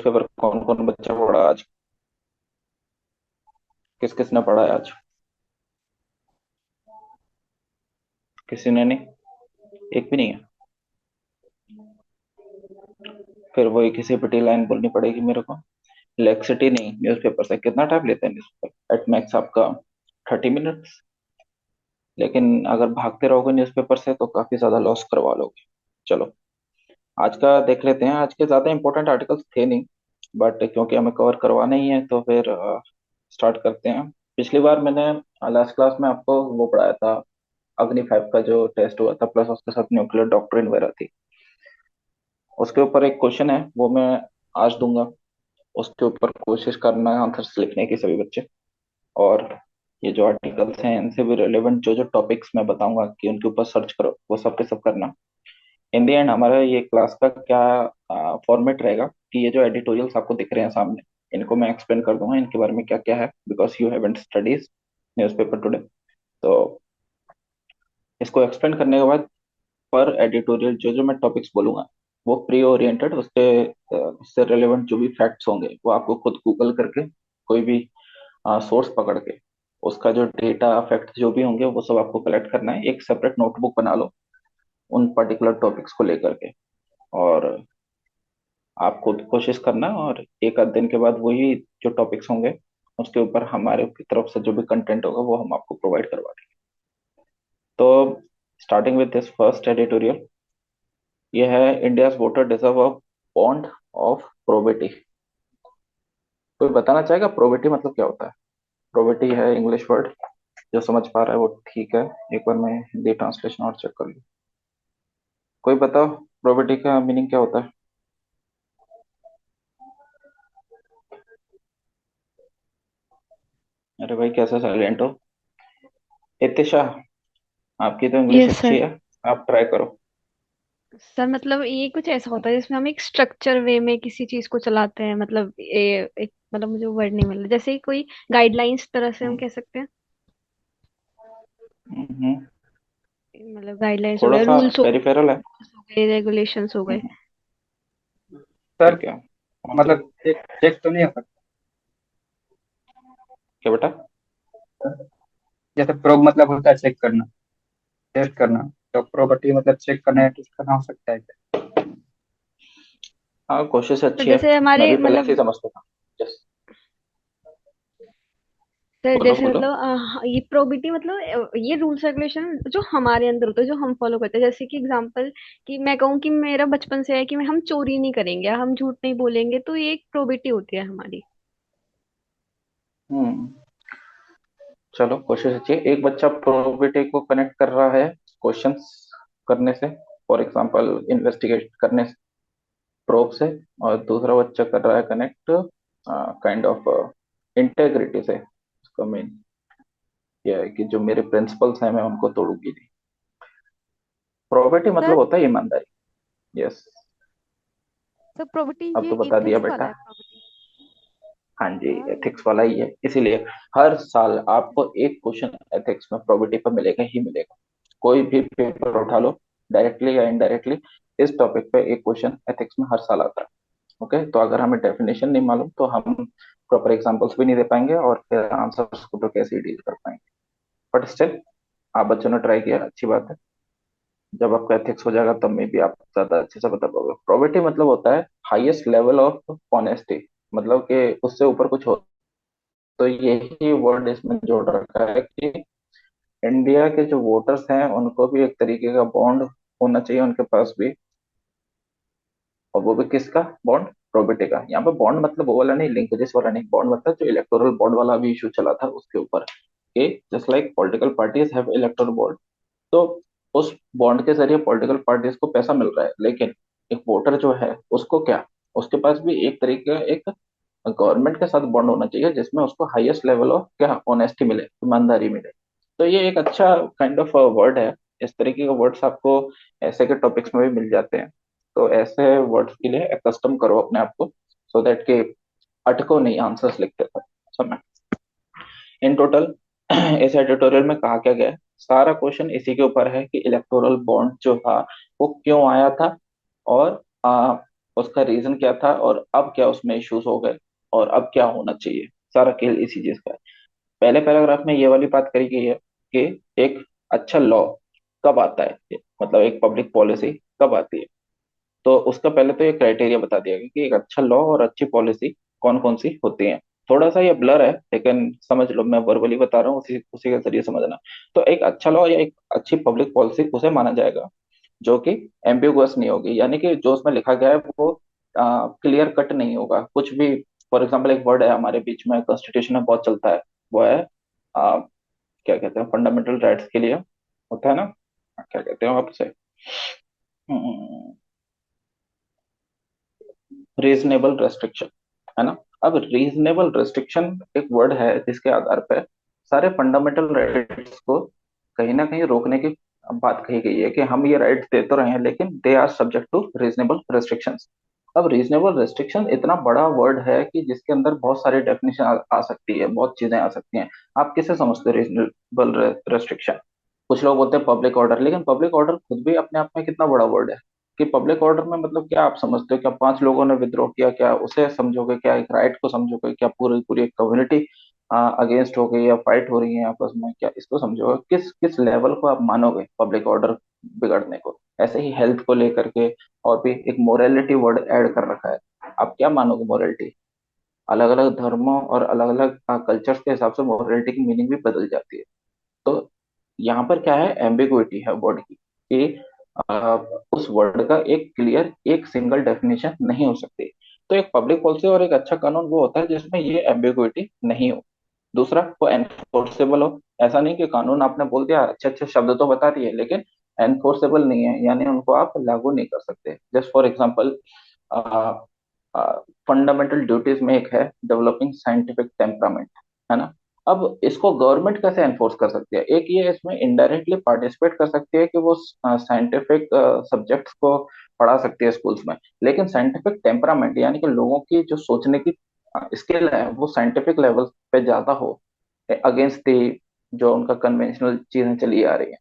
Paper कौन कौन बच्चा पढ़ा आज? किस किस ने पढ़ा है आज? किसी ने नहीं? एक भी नहीं है? फिर वही किसी पिटी लाइन बोलनी पड़ेगी मेरे को। इलेक्ट्रिसिटी नहीं, न्यूज़पेपर से कितना टाइम लेते हैं न्यूज़पेपर? एट मैक्स आपका 30 मिनट्स। लेकिन अगर भागते रहोगे न्यूज़पेपर से तो काफी ज्यादा लॉस करवा लोगे। चलो, आज का देख लेते हैं। आज के ज्यादा इंपॉर्टेंट आर्टिकल्स थे नहीं, बट क्योंकि हमें कवर करवाना ही है तो फिर स्टार्ट करते हैं। पिछली बार मैंने लास्ट क्लास में आपको वो पढ़ाया था, अग्नि 5 का जो टेस्ट हुआ था, प्लस उसके साथ न्यूक्लियर डॉक्ट्रिन वगैरह थी। उसके ऊपर एक क्वेश्चन है, वो मैं आज दूंगा। उसके ऊपर कोशिश करना है आंसर्स लिखने की सभी बच्चे। और ये जो आर्टिकल्स हैं इनसे भी रिलेवेंट जो जो टॉपिक्स मैं बताऊंगा कि उनके ऊपर सर्च करो, वो सब के सब करना। इन दी एंड हमारा ये क्लास का क्या फॉर्मेट रहेगा कि ये जो एडिटोरियल्स आपको दिख रहे हैं सामने, इनको मैं एक्सप्लेन कर दूंगा इनके बारे में क्या क्या है, because you haven't studies newspaper today. तो इसको एक्सप्लेन करने के बाद पर एडिटोरियल जो जो मैं टॉपिक्स बोलूंगा वो प्री ओरिएंटेड, उससे रिलेवेंट जो भी फैक्ट्स होंगे वो आपको खुद गूगल करके, कोई भी सोर्स पकड़ के, उसका जो डेटा फैक्ट जो भी होंगे वो सब आपको कलेक्ट करना है। एक सेपरेट नोटबुक बना लो उन पर्टिकुलर टॉपिक्स को लेकर के, और आप खुद कोशिश करना। और एक आध दिन के बाद वही जो टॉपिक्स होंगे उसके ऊपर हमारे की तरफ से जो भी कंटेंट होगा वो हम आपको प्रोवाइड करवा देंगे। तो starting with this first editorial, ये है India's voter deserve a bond of probity. कोई बताना चाहेगा प्रोबिटी मतलब क्या होता है? प्रोबिटी है इंग्लिश वर्ड, जो समझ पा रहा है वो ठीक है। एक बार मैं हिंदी ट्रांसलेशन और चेक कर लूँ। कोई बताओ प्रोबिटी का मीनिंग क्या होता है? अरे भाई कैसे साइलेंट हो? इत्तिशा, आपकी तो इंग्लिश यस अच्छी सर। है, आप ट्राई करो। सर मतलब ये कुछ ऐसा होता है जिसमें हम एक स्ट्रक्चर वे में किसी चीज को चलाते हैं, मतलब ये एक, मतलब मुझे वर्ड नहीं मिल रहा, जैसे कोई गाइडलाइंस तरह से हम हम्म, कह सकते हैं। हम्म, मतलब गाइडलाइंस हो थोड़ा गए, सा रूल्स हो पेरिफेरल है। गए, रेगुलेशंस हो गए। हम्म, सर ठीक है। मतलब चेक चेक तो नहीं हो क्या बेटा? सकता। जैसे प्रोब मतलब होता है चेक करना, टेस्ट करना। तो प्रोबटी मतलब चेक करना या टेस्ट करना हो सकता है क्या? हाँ, कोशिश तो अच्छी है। जैसे मैं हमारे भी पहले ऐसे ही मतलब, समझता था। यस, सर बोलो जैसे बोलो। मतलब ये प्रोबिटी मतलब ये रूल्स रेगुलेशन जो हमारे अंदर होता है, जो हम फॉलो करते हैं। जैसे कि एग्जांपल, कि मैं कहूँ कि मेरा बचपन से है कि हम चोरी नहीं करेंगे, हम झूठ नहीं बोलेंगे, तो ये एक प्रोबिटी होती है हमारी। हम्म, चलो कोशिश अच्छी है। एक बच्चा प्रोबेबिलिटी को कनेक्ट कर रहा है क्वेश्चंस करने से, फॉर एग्जांपल इन्वेस्टिगेट करने से, प्रोब से। और दूसरा बच्चा कर रहा है कनेक्ट काइंड ऑफ इंटेग्रिटी से। उसका मेन ये है कि जो मेरे प्रिंसिपल्स हैं मैं उनको तोड़ूंगी नहीं। प्रोबेबिलिटी मतलब सर होता है ईमानदारी। यस, सर प्रोबिटी अब ये तो बता दिया एथिक्स वाला बेटा। है, प्रोबिटी। हाँ जी, हाँ ये एथिक्स वाला ही है, इसीलिए हर साल आपको एक क्वेश्चन एथिक्स में प्रोबेबिलिटी पर मिलेगा ही मिलेगा। कोई भी पेपर उठा लो, डायरेक्टली या इनडायरेक्टली, इस टॉपिक पे एक क्वेश्चन एथिक्स में हर साल आता है। ओके, तो अगर हमें डेफिनेशन नहीं मालूम तो हम प्रॉपर एग्जांपल्स भी नहीं दे पाएंगे, और फिर आंसर्स को तो कैसे डील कर पाएंगे। बट स्टिल, आप बच्चों ने ट्राई किया, अच्छी बात है। जब आपका एथिक्स हो जाएगा तब में भी आप ज्यादा अच्छे से बता पाओगे। प्रोबेबिलिटी मतलब होता है हाईएस्ट लेवल ऑफ ऑनेस्टी, मतलब कि उससे ऊपर कुछ हो। तो यही वर्ड इसमें जोड़ रखा है कि इंडिया के जो वोटर्स हैं उनको भी एक तरीके का बॉन्ड होना चाहिए उनके पास भी। और वो भी किसका बॉन्ड? प्रोबेबिलिटी का। यहाँ पे बॉन्ड मतलब वो वाला नहीं, लिंकेजेस वाला नहीं। बॉन्ड मतलब जो इलेक्टोरल बॉन्ड वाला भी इशू चला था उसके ऊपर, कि just like political parties have electoral bond. तो उस बॉन्ड के जरिए पॉलिटिकल पार्टीज को पैसा मिल रहा है, लेकिन एक वोटर जो है उसको क्या, उसके पास भी एक तरीके का एक गवर्नमेंट के साथ बॉन्ड होना चाहिए जिसमें उसको हाईएस्ट लेवल ऑफ क्या ऑनेस्टी मिले, ईमानदारी मिले। तो ये एक अच्छा काइंड ऑफ वर्ड है। इस तरीके के वर्ड्स आपको ऐसे के टॉपिक्स में भी मिल जाते हैं। तो ऐसे वर्ड्स के लिए कस्टम करो अपने आप को, सो दैट कि अटको नहीं आंसर्स लिखते थे समय। इन टोटल इस एडिटोरियल में कहा क्या गया है, सारा क्वेश्चन इसी के ऊपर है कि इलेक्टोरल बॉन्ड जो था वो क्यों आया था, और उसका रीजन क्या था, और अब क्या उसमें इश्यूज हो गए, और अब क्या होना चाहिए। सारा खेल इसी चीज का है। पहले पैराग्राफ में ये वाली बात करी गई है कि एक अच्छा लॉ कब आता है, मतलब एक पब्लिक पॉलिसी कब आती है। तो उसका पहले तो ये क्राइटेरिया बता दिया गया कि एक अच्छा लॉ और अच्छी पॉलिसी कौन कौन सी होती है। थोड़ा सा ये ब्लर है, लेकिन समझ लो, मैं वर्बली बता रहा हूँ, उसी उसी के जरिए समझना। तो एक अच्छा लॉ या एक अच्छी पब्लिक पॉलिसी उसे माना जाएगा जो कि एम्बिगुअस नहीं होगी, यानी कि जो उसमें लिखा गया है वो क्लियर कट नहीं होगा कुछ भी। फॉर एग्जाम्पल, एक वर्ड है हमारे बीच में, कॉन्स्टिट्यूशन में बहुत चलता है, वो है क्या कहते हैं, फंडामेंटल राइट्स के लिए होता है ना, क्या कहते हैं आपसे, रीजनेबल रेस्ट्रिक्शन, है ना। अब रीजनेबल रेस्ट्रिक्शन एक वर्ड है जिसके आधार पर सारे फंडामेंटल राइट्स को कहीं ना कहीं रोकने की बात कही गई है कि हम ये राइट्स दे तो रहे हैं, लेकिन they are subject to reasonable restrictions. अब रीजनेबल रेस्ट्रिक्शन इतना बड़ा वर्ड है कि जिसके अंदर बहुत सारी डेफिनेशन आ सकती है, बहुत चीजें आ सकती हैं। आप किसे समझते हो रीजनेबल रेस्ट्रिक्शन? कुछ लोग बोलते हैं पब्लिक ऑर्डर, लेकिन पब्लिक ऑर्डर खुद भी अपने आप में कितना बड़ा वर्ड है। कि पब्लिक ऑर्डर में मतलब क्या आप समझते हो? क्या पांच लोगों ने विद्रोह किया, क्या उसे समझोगे? क्या एक राइट को समझोगे? क्या पूरी पूरी एक कम्युनिटी अगेंस्ट हो गई या फाइट हो रही है आपस में, क्या इसको समझोगे? किस किस लेवल को आप मानोगे पब्लिक ऑर्डर बिगड़ने को? ऐसे ही हेल्थ को लेकर के और भी एक मोरालिटी वर्ड ऐड कर रखा है। आप क्या मानोगे मोरालिटी? अलग अलग धर्मों और अलग अलग कल्चर्स के हिसाब से मोरालिटी की मीनिंग भी बदल जाती है। तो यहाँ पर क्या है, एम्बिगुइटी है वर्ड की, कि आ, उस वर्ड का एक क्लियर एक सिंगल डेफिनेशन नहीं हो सकती। तो एक पब्लिक पॉलिसी और एक अच्छा कानून वो होता है जिसमें ये एम्बिगुइटी नहीं हो। दूसरा, वो एनफोर्सेबल हो। ऐसा नहीं कि कानून आपने बोल दिया, अच्छे अच्छे शब्द तो बता दिए, लेकिन एनफोर्सेबल नहीं है, यानी उनको आप लागू नहीं कर सकते। Just for example, fundamental duties में एक है डेवलपिंग साइंटिफिक टेम्परामेंट, है ना। अब इसको गवर्नमेंट कैसे एनफोर्स कर सकती है? एक ये इसमें इनडायरेक्टली पार्टिसिपेट कर सकती है कि वो साइंटिफिक सब्जेक्ट्स को पढ़ा सकती है स्कूल्स में। लेकिन साइंटिफिक टेम्परामेंट यानी कि लोगों की जो सोचने की स्किल है वो साइंटिफिक लेवल पे ज्यादा हो, अगेंस्ट दी जो उनका कन्वेंशनल चीजें चली आ रही है।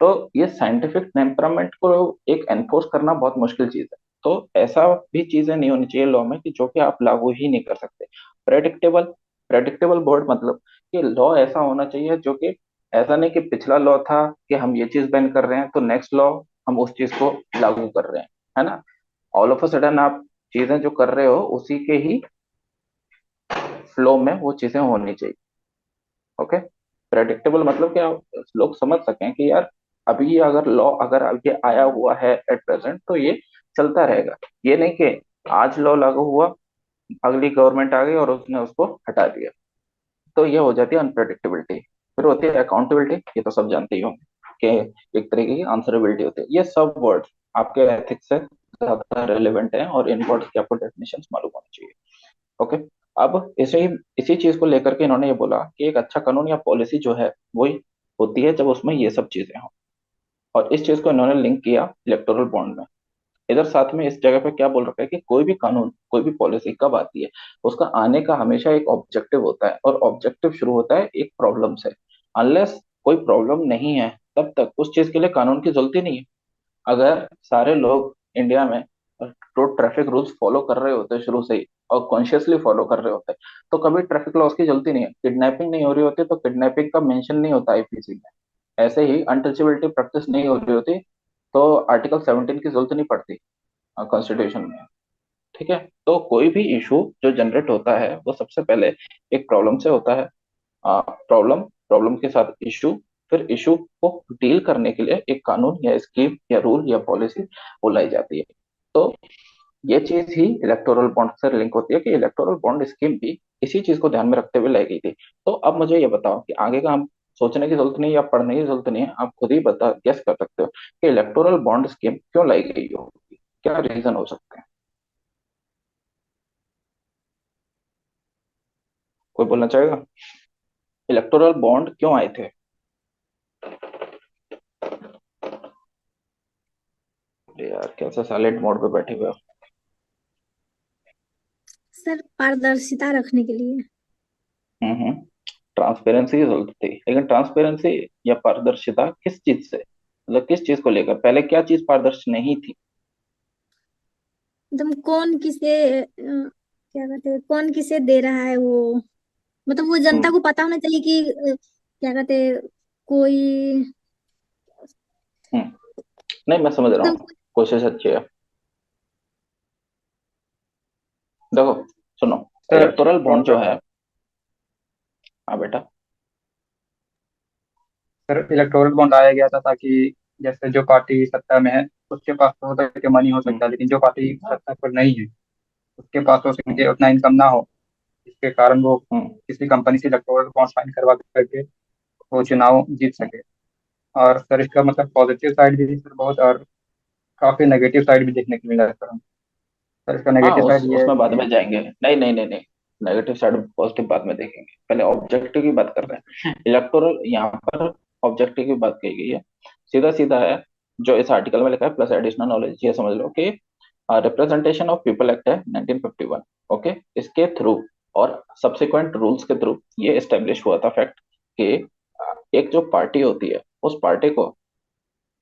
तो ये साइंटिफिक टेम्परामेंट को एक एनफोर्स करना बहुत मुश्किल चीज है। तो ऐसा भी चीजें नहीं होनी चाहिए लॉ में कि जो कि आप लागू ही नहीं कर सकते। प्रेडिक्टेबल, प्रेडिक्टेबल बोर्ड मतलब कि लॉ ऐसा होना चाहिए जो कि ऐसा नहीं कि पिछला लॉ था कि हम ये चीज बैन कर रहे हैं तो नेक्स्ट लॉ हम उस चीज को लागू कर रहे हैं, है ना। ऑल ऑफ अ सडन आप चीजें जो कर रहे हो उसी के ही फ्लो में वो चीजें होनी चाहिए। ओके। प्रेडिक्टेबल मतलब क्या, लोग समझ सकें कि यार अभी अगर लॉ अगर अब ये आया हुआ है एट प्रेजेंट तो ये चलता रहेगा। ये नहीं कि आज लॉ लागू हुआ, अगली गवर्नमेंट आ गई और उसने उसको हटा दिया। तो ये हो जाती है अनप्रेडिक्टेबिलिटी। फिर होती है अकाउंटेबिलिटी, ये तो सब जानते ही होंगे कि एक तरीके की आंसरेबिलिटी होती है। ये सब वर्ड्स आपके एथिक्स से ज्यादा रेलिवेंट हैं और इन वर्ड्स की आपको डेफिनेशन मालूम होनी चाहिए। ओके। अब इसी चीज को लेकर के इन्होंने ये बोला कि एक अच्छा कानून या पॉलिसी जो है वही होती है जब उसमें ये सब चीजें हों। और इस चीज को इन्होंने लिंक किया इलेक्टोरल बॉन्ड में। इधर साथ में इस जगह पे क्या बोल रखा है कि कोई भी कानून कोई भी पॉलिसी कब आती है, उसका आने का हमेशा एक ऑब्जेक्टिव होता है, और ऑब्जेक्टिव शुरू होता है एक प्रॉब्लम से। अनलेस कोई प्रॉब्लम नहीं है तब तक उस चीज के लिए कानून की जरूरत ही नहीं है। अगर सारे लोग इंडिया में रोड ट्रैफिक रूल्स फॉलो कर रहे होते शुरू से ही, और कॉन्शियसली फॉलो कर रहे होते, तो कभी ट्रैफिक लॉस की जरूरत ही नहीं है। किडनैपिंग नहीं हो रही होती तो किडनैपिंग का मेंशन नहीं होता आईपीसी में। ऐसे ही अनटचेबिलिटी प्रैक्टिस नहीं हो रही होती तो आर्टिकल 17 की जरूरत नहीं पड़ती कॉन्स्टिट्यूशन में। ठीक है। तो कोई भी इशू जो जनरेट होता है वो सबसे पहले एक प्रॉब्लम से होता है। प्रॉब्लम, प्रॉब्लम के साथ इशू, फिर इशू को डील करने के लिए एक कानून या स्कीम या रूल या पॉलिसी वो लाई जाती है। तो ये चीज ही इलेक्टोरल बॉन्ड से लिंक होती है कि इलेक्टोरल बॉन्ड स्कीम भी इसी चीज को ध्यान में रखते हुए लाई गई थी। तो अब मुझे ये बताओ कि आगे का हम सोचने की जरूरत नहीं या पढ़ने की जरूरत नहीं है, आप खुद ही बता गेस कर सकते हो कि इलेक्टोरल बॉन्ड स्कीम क्यों लाई गई होगी, क्या रीजन हो सकते हैं। कोई बोलना चाहेगा? इलेक्टोरल बॉन्ड क्यों आए थे? अरे यार कैसे साइलेंट मोड पे बैठे हुए हो? सर पारदर्शिता रखने के लिए। हम्म। ट्रांसपेरेंसी की जरूरत थी, लेकिन ट्रांसपेरेंसी या पारदर्शिता किस चीज से, मतलब किस चीज को लेकर? पहले क्या चीज पारदर्शी नहीं थी? एकदम कौन किसे क्या कहते हैं, कौन किसे दे रहा है वो, मतलब वो जनता हम्म को पता होना चाहिए कि क्या कहते हैं, कोई हम्म नहीं, मैं समझ रहा एकदम। हूँ। कोशिश अच्छी है। देखो, सुनो। सर इलेक्टोरल बॉन्ड जो प्रोडक्ट है। हाँ बेटा। सर इलेक्टोरल बॉन्ड लाया गया था ताकि जैसे जो पार्टी सत्ता में है उसके पास तो हो सके मनी हो हम्म सकता है, लेकिन जो पार्टी सत्ता पर नहीं है उसके पास हो हम्म सके उतना इनकम ना हो, जिसके कारण वो हम्म किसी कंपनी से इलेक्टोरल बॉन्ड साइन करवा करके वो चुनाव जीत हम्म। सके। और सर इसका मतलब पॉजिटिव साइड भी है सर बहुत, और काफी नेगेटिव साइड भी देखने को मिला है सर इसका हाँ, नेगेटिव उस साइड ये है उसमें बाद कि में जाएंगे। नहीं नहीं नहीं नहीं। नेगेटिव साइड पॉजिटिव बाद में देखेंगे, पहले ऑब्जेक्टिव की बात कर रहे हैं। इलेक्टोरल यहाँ पर ऑब्जेक्टिव की बात कही गई है। सीधा सीधा है जो इस आर्टिकल में लिखा है, प्लस एडिशनल नॉलेज ये समझ लो कि रिप्रेजेंटेशन ऑफ पीपल एक्ट है 1951। ओके, इसके थ्रू और सब्सिक्वेंट रूल्स के थ्रू ये एस्टेब्लिश हुआ था फैक्ट कि एक जो पार्टी होती है उस पार्टी को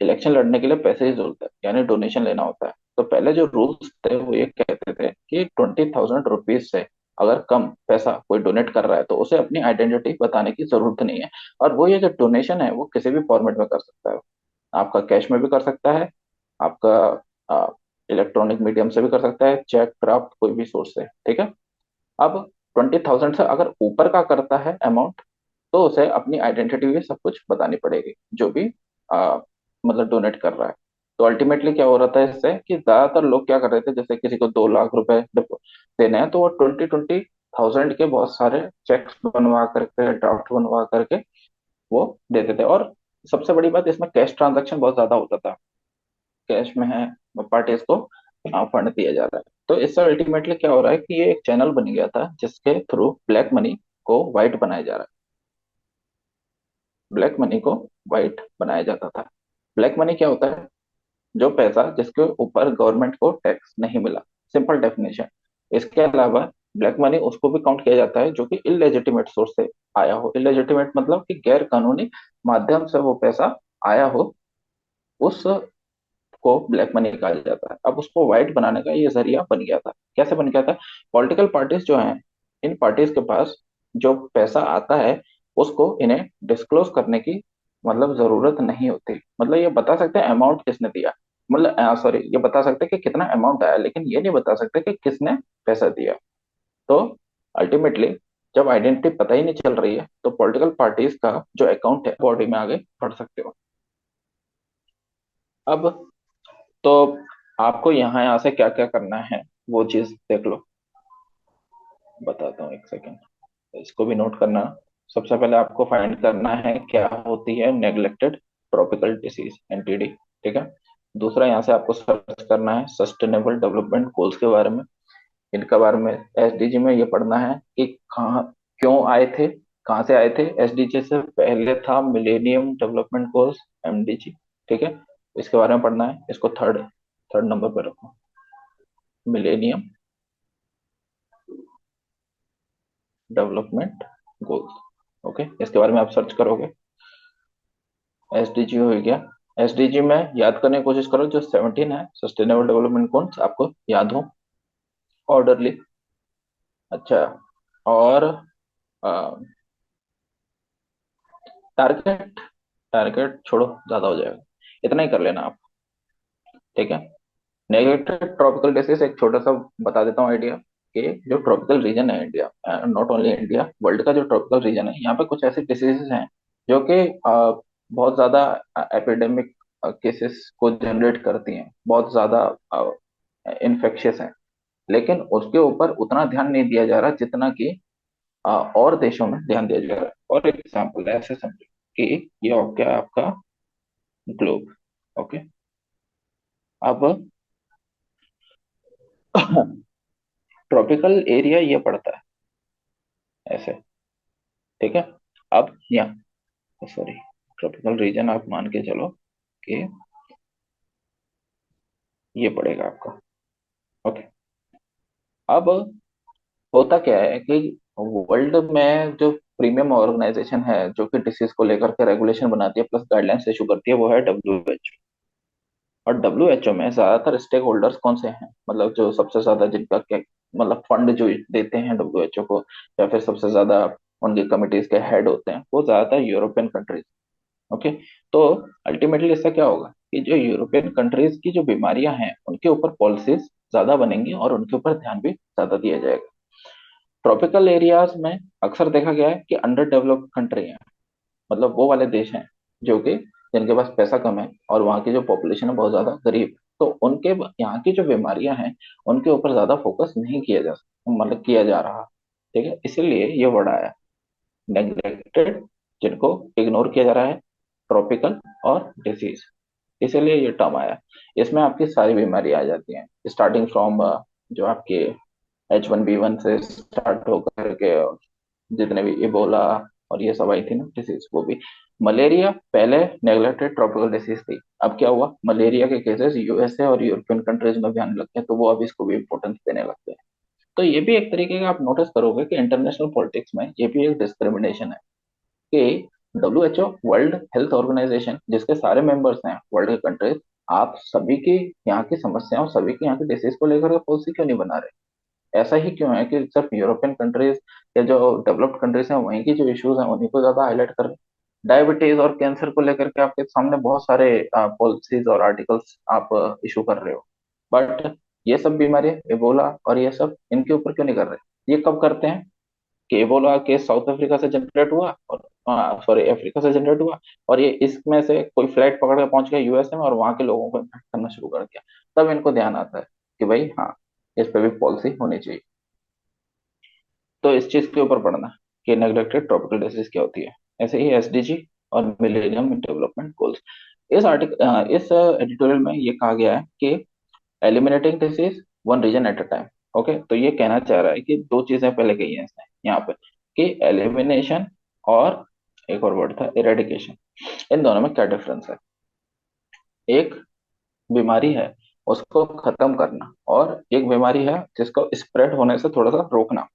इलेक्शन लड़ने के लिए पैसे की जरूरत है, यानी डोनेशन लेना होता है। तो पहले जो रूल्स थे वो ये कहते थे कि 20,000 रुपीज से अगर कम पैसा कोई डोनेट कर रहा है तो उसे अपनी आइडेंटिटी बताने की जरूरत नहीं है। और वो ये जो डोनेशन है वो किसी भी फॉर्मेट में कर सकता है। आपका कैश में भी कर सकता है, आपका इलेक्ट्रॉनिक मीडियम से भी कर सकता है, चेक ड्राफ्ट कोई भी सोर्स से। ठीक है। अब 20,000 से अगर ऊपर का करता है अमाउंट तो उसे अपनी आइडेंटिटी भी सब कुछ बतानी पड़ेगी, जो भी आ, मतलब डोनेट कर रहा है। तो अल्टीमेटली क्या हो रहा था इससे कि ज्यादातर लोग क्या कर रहे थे, जैसे किसी को 2 लाख रुपए देने हैं तो वो 20,000 के बहुत सारे चेक्स बनवा करके, ड्राफ्ट बनवा करके वो देते थे। और सबसे बड़ी बात, इसमें कैश ट्रांजैक्शन बहुत ज्यादा होता था। कैश में है पार्टीज को फंड दिया जा रहा है। तो इससे अल्टीमेटली क्या हो रहा है कि ये एक चैनल बन गया था जिसके थ्रू ब्लैक मनी को व्हाइट बनाया जा रहा है। ब्लैक मनी को व्हाइट बनाया जाता था। ब्लैक मनी क्या होता है? जो पैसा जिसके ऊपर गवर्नमेंट को टैक्स नहीं मिला। Simple definition. इसके अलावा ब्लैक मनी उसको भी काउंट किया जाता है जो कि इलेजिटिमेट सोर्स से आया हो। इलेजिटिमेट मतलब कि गैर कानूनी माध्यम से वो पैसा आया हो, उस को ब्लैक मनी कहा जाता है। अब उसको व्हाइट बनाने का ये जरिया बन गया था। कैसे बन गया था? पॉलिटिकल पार्टीज जो हैं, इन पार्टीज के पास जो पैसा आता है उसको इन्हें डिस्क्लोज करने की मतलब जरूरत नहीं होती। मतलब ये बता सकते हैं अमाउंट किसने दिया, मतलब सॉरी, ये बता सकते हैं कि कितना अमाउंट आया, लेकिन ये नहीं बता सकते कि किसने पैसा दिया। तो अल्टीमेटली जब आइडेंटिटी पता ही नहीं चल रही है तो पॉलिटिकल पार्टीज का जो अकाउंट है बॉडी में आगे बढ़ सकते हो। अब तो आपको यहाँ से क्या क्या करना है वो चीज देख लो। बताता हूँ, एक सेकेंड। इसको भी नोट करना। सबसे पहले आपको फाइंड करना है क्या होती है नेग्लेक्टेड ट्रॉपिकल डिसीज, एनटीडी। ठीक है। दूसरा, यहाँ से आपको सर्च करना है सस्टेनेबल डेवलपमेंट गोल्स के बारे में। इनके बारे में एसडीजी में ये पढ़ना है कि कहाँ, क्यों आए थे, कहाँ से आए थे। एसडीजी से पहले था मिलेनियम डेवलपमेंट गोल्स, एमडीजी। ठीक है। इसके बारे में पढ़ना है। इसको थर्ड थर्ड नंबर पर रखो, मिलेनियम डेवलपमेंट गोल्स। ओके, इसके बारे में आप सर्च करोगे। एसडीजी हो गया। एसडीजी में याद करने की कोशिश करो, जो 17 है सस्टेनेबल डेवलपमेंट गोल्स आपको याद हो ऑर्डरली। अच्छा। और टारगेट, टारगेट छोड़ो, ज्यादा हो जाएगा, इतना ही कर लेना आप। ठीक है। नेगेटिव ट्रॉपिकल डिसीज एक छोटा सा बता देता हूँ आइडिया कि जो ट्रॉपिकल रीजन है India, not only India, world का जो ट्रॉपिकल रीजन है, यहाँ पे कुछ ऐसे डिसीजेस हैं जो कि बहुत ज्यादा एपिडेमिक केसेस को जनरेट करती हैं, बहुत ज्यादा इन्फेक्शियस हैं। लेकिन उसके ऊपर उतना ध्यान नहीं दिया जा रहा जितना कि और देशों में ध्यान दिया जा रहा है। और एग्जाम्पल ऐसे समझो कि ये हो गया आपका ग्लोब। ओके। अब ट्रॉपिकल एरिया ये पड़ता है ऐसे। ठीक है। अब यहाँ, सॉरी, ट्रॉपिकल रीजन आप मान के चलो कि ये पड़ेगा आपका। ओके। अब होता क्या है कि वर्ल्ड में जो प्रीमियम ऑर्गेनाइजेशन है जो कि डिसीज को लेकर के रेगुलेशन बनाती है प्लस गाइडलाइंस इशू करती है, वो है डब्ल्यू एच। और डब्ल्यूएचओ में ज्यादातर स्टेक होल्डर्स कौन से हैं, मतलब जो सबसे ज्यादा जिनका क्या, मतलब फंड जो देते हैं डब्ल्यूएचओ को, या फिर सबसे ज्यादा उनकी कमिटीज के हेड होते हैं, वो ज्यादातर यूरोपियन कंट्रीज। ओके। तो अल्टीमेटली इससे क्या होगा कि जो यूरोपियन कंट्रीज की जो बीमारियां हैं उनके ऊपर पॉलिसीज ज्यादा बनेंगी और उनके ऊपर ध्यान भी ज्यादा दिया जाएगा। ट्रॉपिकल एरियाज में अक्सर देखा गया है कि अंडर डेवलप्ड कंट्री है, मतलब वो वाले देश हैं जो कि जिनके पास पैसा कम है और वहाँ की जो पॉपुलेशन है बहुत ज्यादा गरीब है, तो उनके यहाँ की जो बीमारियां हैं उनके ऊपर ज्यादा फोकस नहीं किया जा, मतलब किया जा रहा। ठीक है, इसीलिए ये वर्ड आया, नेग्लेक्टेड, जिनको इग्नोर किया जा रहा है, ट्रॉपिकल और डिसीज, इसीलिए ये टर्म आया। इसमें आपकी सारी बीमारी आ जाती हैं, स्टार्टिंग फ्रॉम जो आपके H1B1 से स्टार्ट होकर के जितने भी इबोला और ये सब आई थी ना डिसीज, वो भी। मलेरिया पहले नेग्लेक्टेड ट्रॉपिकल डिसीज थी, अब क्या हुआ, मलेरिया के केसेस यूएसए और यूरोपियन कंट्रीज में भी आने लगते हैं, तो वो अब इसको भी इम्पोर्टेंस देने लगते हैं। तो ये भी एक तरीके का आप नोटिस करोगे कि इंटरनेशनल पॉलिटिक्स में ये भी एक डिस्क्रिमिनेशन है कि W H O, world health organisation, जिसके सारे मेंबर्स हैं वर्ल्ड के कंट्रीज, आप सभी की यहाँ की समस्याओं, सभी की यहाँ की डिसीज को लेकर पॉलिसी क्यों नहीं बना रहे? ऐसा ही क्यों है कि सिर्फ यूरोपियन कंट्रीज या जो डेवलप्ड कंट्रीज हैं वहीं की जो इश्यूज हैं उन्हीं को ज्यादा हाईलाइट कर रहे हैं? डायबिटीज और कैंसर को लेकर के आपके सामने बहुत सारे पॉलिसीज और आर्टिकल्स आप इशू कर रहे हो, बट ये सब बीमारी, एबोला और ये सब, इनके ऊपर क्यों नहीं कर रहे? ये कब करते हैं कि एबोला केस साउथ अफ्रीका से जनरेट हुआ, और सॉरी अफ्रीका से जनरेट हुआ, और ये इसमें से कोई फ्लाइट पकड़ के पहुंच गया यूएसए में और वहां के लोगों को इन्फेक्ट करना शुरू कर दिया, तब इनको ध्यान आता है कि भाई हाँ, इस पे भी पॉलिसी होनी चाहिए। तो इस चीज के ऊपर पढ़ना कि नेग्लेक्टेड ट्रॉपिकल डिसीज क्या होती है। ऐसे ही एसडीजी और मिलेनियम डेवलपमेंट गोल्स, इस एडिटोरियल में ये कहा गया है कि eliminating disease one region at a time. Okay, तो ये कहना चाह रहा है कि दो चीजें पहले कही हैं इसने यहाँ पे, कि एलिमिनेशन और एक और वर्ड था इरेडिकेशन, इन दोनों में क्या डिफरेंस है? एक बीमारी है उसको खत्म करना, और एक बीमारी है जिसको स्प्रेड होने से थोड़ा सा रोकना,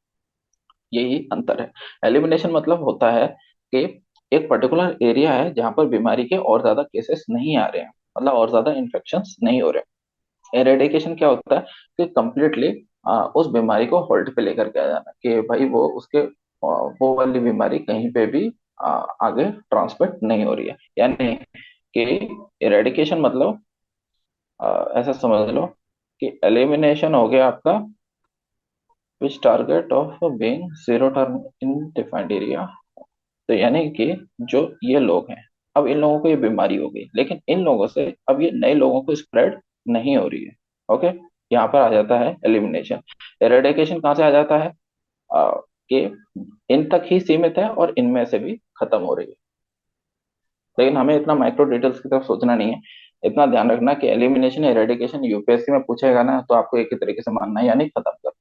यही अंतर है। एलिमिनेशन मतलब होता है कि एक पर्टिकुलर एरिया है जहां पर बीमारी के और ज्यादा केसेस नहीं आ रहे हैं, मतलब और ज्यादा इन्फेक्शंस नहीं हो रहे। एरेडिकेशन क्या होता है कि कंप्लीटली उस बीमारी को होल्ड पे लेकर के आ जाना, कि भाई वो उसके वो वाली बीमारी कहीं पे भी आगे ट्रांसमिट नहीं हो रही है, यानी कि एरेडिकेशन मतलब ऐसा समझ लो कि एलिमिनेशन हो गया आपका which target of being zero term in defined area. तो यानी कि जो ये लोग हैं, अब इन लोगों को ये बीमारी हो गई, लेकिन इन लोगों से अब ये नए लोगों को स्प्रेड नहीं हो रही है। ओके, यहाँ पर आ जाता है एलिमिनेशन। एरेडिकेशन कहाँ से आ जाता है? कि इन तक ही सीमित है और इनमें से भी खत्म हो रही है। लेकिन हमें इतना माइक्रो डिटेल्स की तरफ सोचना नहीं है, इतना ध्यान रखना कि एलिमिनेशन एरेडिकेशन यूपीएससी में पूछेगा ना, तो आपको एक ही तरीके से मानना है, यानी खत्म कर।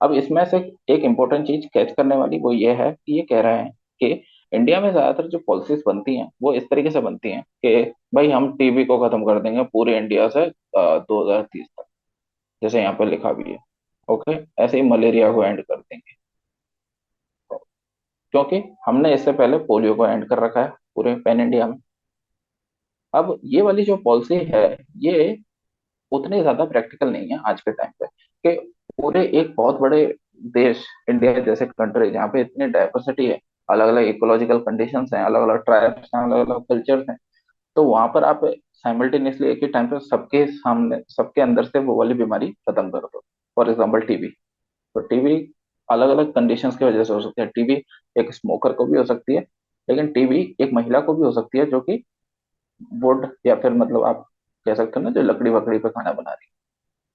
अब इसमें से एक इंपॉर्टेंट चीज कैच करने वाली वो ये है कि ये कह रहे हैं कि इंडिया में ज्यादातर जो पॉलिसीज बनती हैं वो इस तरीके से बनती हैं कि भाई हम टीबी को खत्म कर देंगे पूरे इंडिया से 2030 तक, जैसे यहाँ पे लिखा भी है। ओके, ऐसे ही मलेरिया को एंड कर देंगे, क्योंकि हमने इससे पहले पोलियो को एंड कर रखा है पूरे पैन इंडिया में। अब ये वाली जो पॉलिसी है, ये उतनी ज्यादा प्रैक्टिकल नहीं है आज के टाइम पे, कि पूरे एक बहुत बड़े देश इंडिया जैसे कंट्री जहाँ पे इतनी डाइवर्सिटी है, अलग अलग इकोलॉजिकल कंडीशंस हैं, अलग अलग ट्राइब्स हैं, अलग अलग कल्चर्स हैं, तो वहां पर आप साइमल्टेनियसली एक ही टाइम पे सबके सामने, सबके अंदर से वो वाली बीमारी खत्म कर दो। For example TB. तो टीबी अलग अलग कंडीशंस की वजह से हो सकती है। टीबी एक स्मोकर को भी हो सकती है, लेकिन टीबी एक महिला को भी हो सकती है जो कि वुड या फिर मतलब आप कह सकते हो ना, जो लकड़ी वकड़ी पे खाना बना रही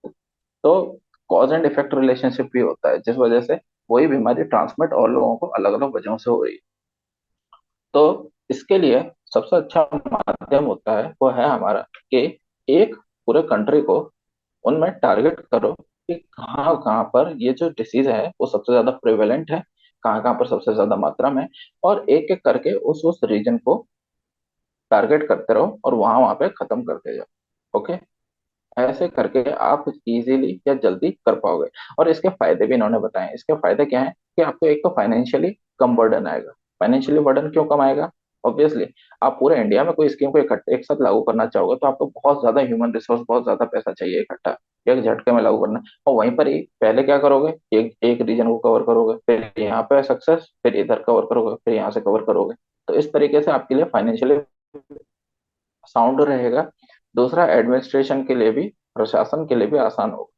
है। तो कॉज एंड इफेक्ट रिलेशनशिप भी होता है, जिस वजह से वही बीमारी ट्रांसमिट और लोगों को अलग अलग वजहों से हो रही है। तो इसके लिए सबसे अच्छा माध्यम होता है वो है हमारा कि एक पूरे कंट्री को उनमें टारगेट करो कि कहाँ कहाँ पर ये जो डिसीज है वो सबसे ज्यादा प्रिवेलेंट है, कहाँ कहाँ पर सबसे ज्यादा मात्रा में, और एक एक करके उस रीजन को टारगेट करते रहो और वहां वहां पे खत्म करते जाओ। ओके, ऐसे करके आप इजीली या जल्दी कर पाओगे। और इसके फायदे भी इन्होंने बताए। इसके फायदे क्या है कि आपको एक तो फाइनेंशियली कम बर्डन आएगा। फाइनेंशियली बर्डन क्यों कम आएगा? ऑब्वियसली आप पूरे इंडिया में कोई स्कीम को इकट्ठे एक साथ लागू करना चाहोगे तो आपको बहुत ज्यादा ह्यूमन रिसोर्स, बहुत ज्यादा पैसा चाहिए इकट्ठा एक झटके में लागू करना। और वहीं पर ही पहले क्या करोगे, एक एक रीजन को कवर करोगे, फिर यहाँ पे सक्सेस, फिर इधर कवर करोगे, फिर यहाँ से कवर करोगे। तो इस तरीके से आपके लिए फाइनेंशियली साउंड रहेगा। दूसरा, एडमिनिस्ट्रेशन के लिए भी, प्रशासन के लिए भी आसान होगा।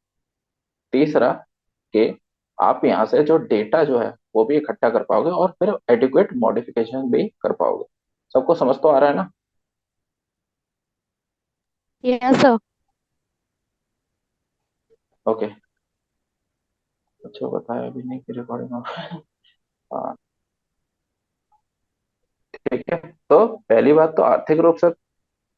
तीसरा कि आप यहाँ से जो डेटा जो है वो भी इकट्ठा कर पाओगे और फिर एडिक्वेट मॉडिफिकेशन भी कर पाओगे। सबको समझ तो आ रहा है ना? Yes sir. ओके। अच्छा बताया भी नहीं कि रिकॉर्डिंग ऑफ। हाँ ठीक है। तो पहली बात तो आर्थिक रूप से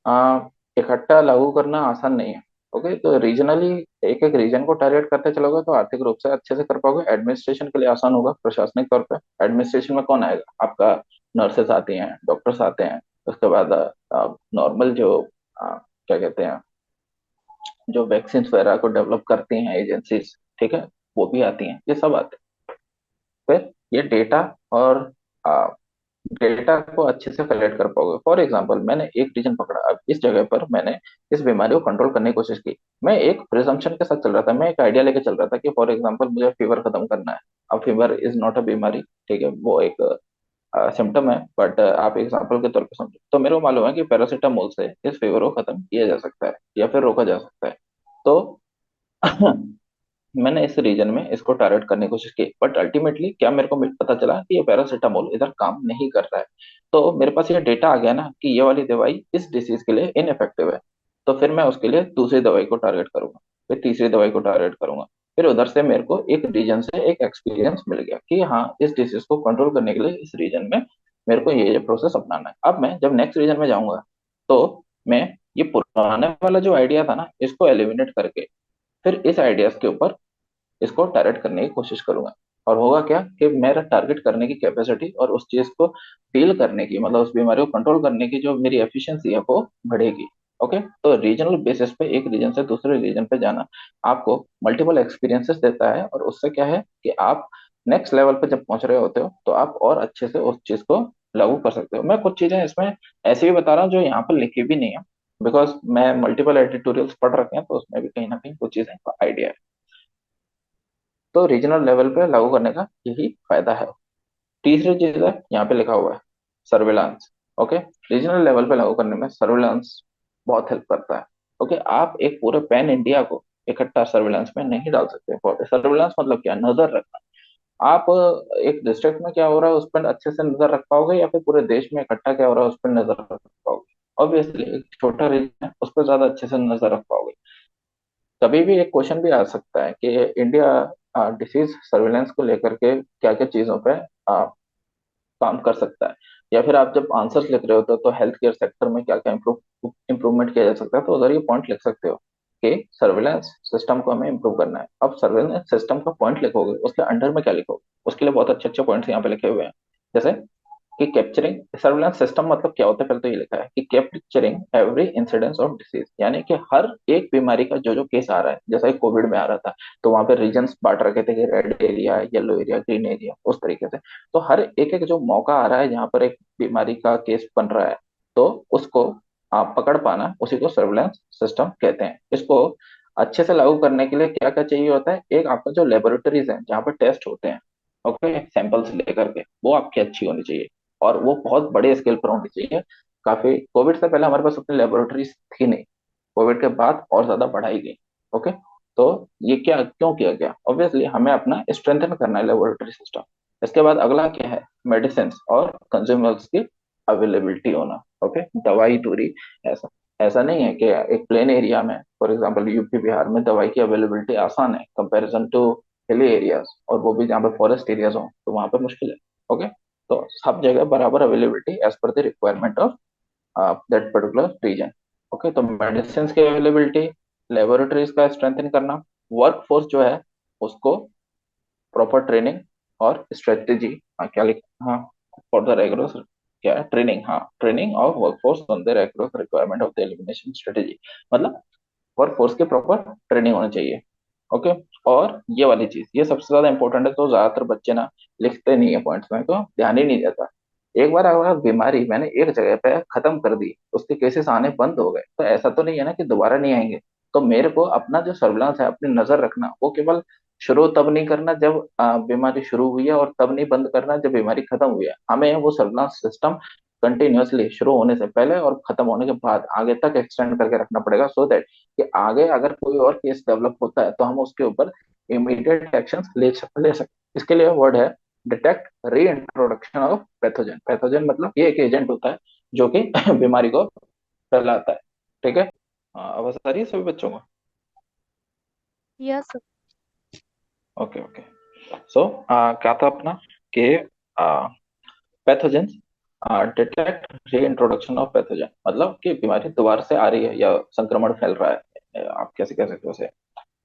आ, इकट्ठा लागू करना आसान नहीं है। ओके, तो रीजनली एक एक रीजन को टारगेट करते चलोगे तो आर्थिक रूप से अच्छे से कर पाओगे। एडमिनिस्ट्रेशन के लिए आसान होगा, प्रशासनिक तौर पे। एडमिनिस्ट्रेशन में कौन आएगा आपका? नर्सेस आती हैं, डॉक्टर्स आते हैं, उसके बाद नॉर्मल जो क्या कहते हैं, जो वैक्सीन वगैरह को डेवलप करती हैं एजेंसीज, ठीक है, वो भी आती हैं, ये सब आते हैं। फिर ये डेटा और डेटा को अच्छे से कलेक्ट कर पाओगे। फॉर एग्जाम्पल मैंने एक रीजन पकड़ा, अब इस जगह पर मैंने इस बीमारी को कंट्रोल करने की कोशिश की। मैं एक प्रिजम्पशन के साथ चल रहा था, मैं एक आइडिया लेके चल रहा था कि फॉर एग्जाम्पल मुझे फीवर खत्म करना है। अब फीवर इज नॉट अ बीमारी, ठीक है, वो एक सिम्टम है, बट आप एग्जाम्पल के तौर पर समझो। तो मेरे को मालूम है कि पैरासीटामोल से इस फीवर को खत्म किया जा सकता है या फिर रोका जा सकता है। तो मैंने इस रीजन में इसको टारगेट करने की कोशिश की, बट अल्टीमेटली क्या मेरे को पता चला कि ये पैरासीटामोल इधर काम नहीं कर रहा है। तो मेरे पास ये डेटा आ गया ना कि ये वाली दवाई इस डिसीज के लिए इनफेक्टिव है। तो फिर मैं उसके लिए दूसरी दवाई को टारगेट करूंगा, फिर तीसरी दवाई को टारगेट करूंगा। फिर उधर से मेरे को एक रीजन से एक एक्सपीरियंस मिल गया कि हाँ, इस डिसीज को कंट्रोल करने के लिए इस रीजन में मेरे को ये प्रोसेस अपनाना है। अब मैं जब नेक्स्ट रीजन में जाऊंगा तो मैं ये पुराने वाला जो आइडिया था ना, इसको एलिमिनेट करके फिर इस आइडियाज के ऊपर इसको टारगेट करने की कोशिश करूंगा। और होगा क्या कि मेरा टारगेट करने की कैपेसिटी और उस चीज को फील करने की, मतलब उस बीमारी को कंट्रोल करने की जो मेरी एफिशिएंसी है वो बढ़ेगी। ओके, तो रीजनल बेसिस पे एक रीजन से दूसरे रीजन पे जाना आपको मल्टीपल एक्सपीरियंसेस देता है, और उससे क्या है कि आप नेक्स्ट लेवल पे जब पहुंच रहे होते हो तो आप और अच्छे से उस चीज को लागू कर सकते हो। मैं कुछ चीजें इसमें ऐसे भी बता रहा हूँ जो यहाँ पर लिखी भी नहीं है, बिकॉज मैं मल्टीपल एडिटोरियल्स पढ़ रखे हैं, तो उसमें भी कहीं ना कहीं कुछ चीजें आइडिया है। तो रीजनल लेवल पे लागू करने का यही फायदा है। तीसरी चीज है, यहाँ पे लिखा हुआ है सर्विलांस। ओके, रीजनल लेवल पे लागू करने में सर्विलांस बहुत हेल्प करता है। ओके, आप एक पूरे पैन इंडिया को इकट्ठा सर्विलांस में नहीं डाल सकते। सर्विलांस मतलब क्या? नजर रखना। आप एक डिस्ट्रिक्ट में क्या हो रहा है उस पर अच्छे से नजर रख पाओगे, या फिर पूरे देश में इकट्ठा क्या हो रहा है उस पर नजर रख पाओगे? ऑब्वियसली एक छोटा रीजन है उस पर ज्यादा अच्छे से नजर रख पाओगे। कभी भी एक क्वेश्चन भी आ सकता है कि इंडिया डिसीज सर्विलेंस को लेकर के क्या क्या चीजों पे काम कर सकता है, या फिर आप जब आंसर्स लिख रहे होते हो तो हेल्थ केयर सेक्टर में क्या क्या इम्प्रूवमेंट किया जा सकता है, तो उधर ये पॉइंट लिख सकते हो कि सर्विलेंस सिस्टम को हमें इम्प्रूव करना है। अब सर्विलेंस सिस्टम का पॉइंट लिखोगे, उसके अंडर में क्या लिखोगे, उसके लिए बहुत अच्छे अच्छे पॉइंट्स यहाँ पे लिखे हुए हैं। जैसे कि कैप्चरिंग सर्विलांस सिस्टम मतलब क्या होता है, पहले तो ये लिखा है कि capturing every incidence of disease, यानी कि हर एक बीमारी का जो जो केस आ रहा है, जैसा कि कोविड में आ रहा था तो वहां पे रीजन्स बांट रखे थे कि red area, yellow area, green area, उस तरीके से। तो हर एक एक जो मौका आ रहा है जहाँ पर एक बीमारी का केस बन रहा है, तो उसको आप पकड़ पाना, उसी को सर्विलांस सिस्टम कहते हैं। इसको अच्छे से लागू करने के लिए क्या क्या चाहिए होता है? एक, आपका जो लेबोरेटरीज है जहाँ पर टेस्ट होते हैं, ओके, सैंपल्स लेकर के, वो आपकी अच्छी होनी चाहिए और वो बहुत बड़े स्केल पर होनी चाहिए। काफी कोविड से पहले हमारे पास उतनी लेबोरेटरीज थी नहीं, कोविड के बाद और ज्यादा बढ़ाई गई। ओके, तो ये क्या क्यों किया गया? ऑब्वियसली हमें अपना स्ट्रेंथन करना है लेबोरेटरी सिस्टम। इसके बाद अगला क्या है? मेडिसिन और कंज्यूमर्स की अवेलेबिलिटी होना। ओके, दवाई दूरी। ऐसा ऐसा नहीं है कि एक प्लेन एरिया में, फॉर एग्जांपल यूपी बिहार में दवाई की अवेलेबिलिटी आसान है कंपैरिजन टू हिली एरियाज, और वो भी जहाँ पे फॉरेस्ट एरियाज हो तो वहां पे मुश्किल है। ओके, तो सब जगह बराबर availability as per the requirement of that particular region. Okay, तो मेडिसिन की अवेलेबिलिटी, लेबोरेटरीज का स्ट्रेंथन करना, वर्क फोर्स जो है उसको प्रॉपर ट्रेनिंग और स्ट्रेटेजी, हाँ क्या लिख, हाँ, फॉर द रेगुलर, क्या है, ट्रेनिंग, हाँ, training of workforce on the regular requirement of the elimination strategy, मतलब वर्क फोर्स की प्रॉपर ट्रेनिंग होनी चाहिए। ओके, और ये वाली चीज ये सबसे ज्यादा इंपॉर्टेंट है, तो ज्यादातर बच्चे ना लिखते नहीं है पॉइंट्स में, तो ध्यान ही नहीं देता। एक बार अगर बीमारी मैंने एक जगह पे खत्म कर दी, उसके केसेस आने बंद हो गए, तो ऐसा तो नहीं है ना कि दोबारा नहीं आएंगे। तो मेरे को अपना जो सर्विलांस है, अपनी नजर रखना, वो केवल शुरू तब नहीं करना जब बीमारी शुरू हुई है, और तब नहीं बंद करना जब बीमारी खत्म हुई है। हमें वो सर्विलांस सिस्टम कंटिन्यूअसली शुरू होने से पहले और खत्म होने के बाद आगे तक एक्सटेंड करके रखना पड़ेगा, सो दैट कि आगे अगर कोई और केस डेवलप होता है तो हम उसके ऊपर इमीडिएट एक्शन ले सकते। इसके लिए वर्ड है डिटेक्ट री इंट्रोडक्शन ऑफ पैथोजन। पैथोजन मतलब ये एक एजेंट होता है जो कि बीमारी को फैलाता है। ठीक है। आवाज आ रही है सभी बच्चों को? यस। Okay okay. सो क्या था अपना कि पैथोजन, डिटेक्ट री इंट्रोडक्शन ऑफ पैथोजन, मतलब कि बीमारी दोबारा से आ रही है या संक्रमण फैल रहा है, आप कैसे कह सकते हो उसे।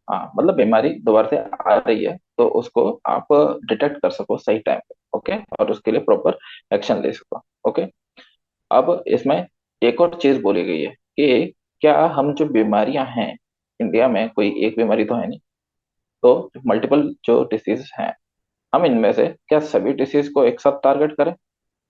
हाँ, मतलब बीमारी दोबारा से आ रही है तो उसको आप डिटेक्ट कर सको सही टाइम पे। ओके, और उसके लिए प्रॉपर एक्शन ले सको। ओके। अब इसमें एक और चीज बोली गई है कि क्या हम जो बीमारियां हैं, इंडिया में कोई एक बीमारी तो है नहीं, तो मल्टीपल जो डिसीज हैं, हम इनमें से क्या सभी डिसीज को एक साथ टारगेट करें।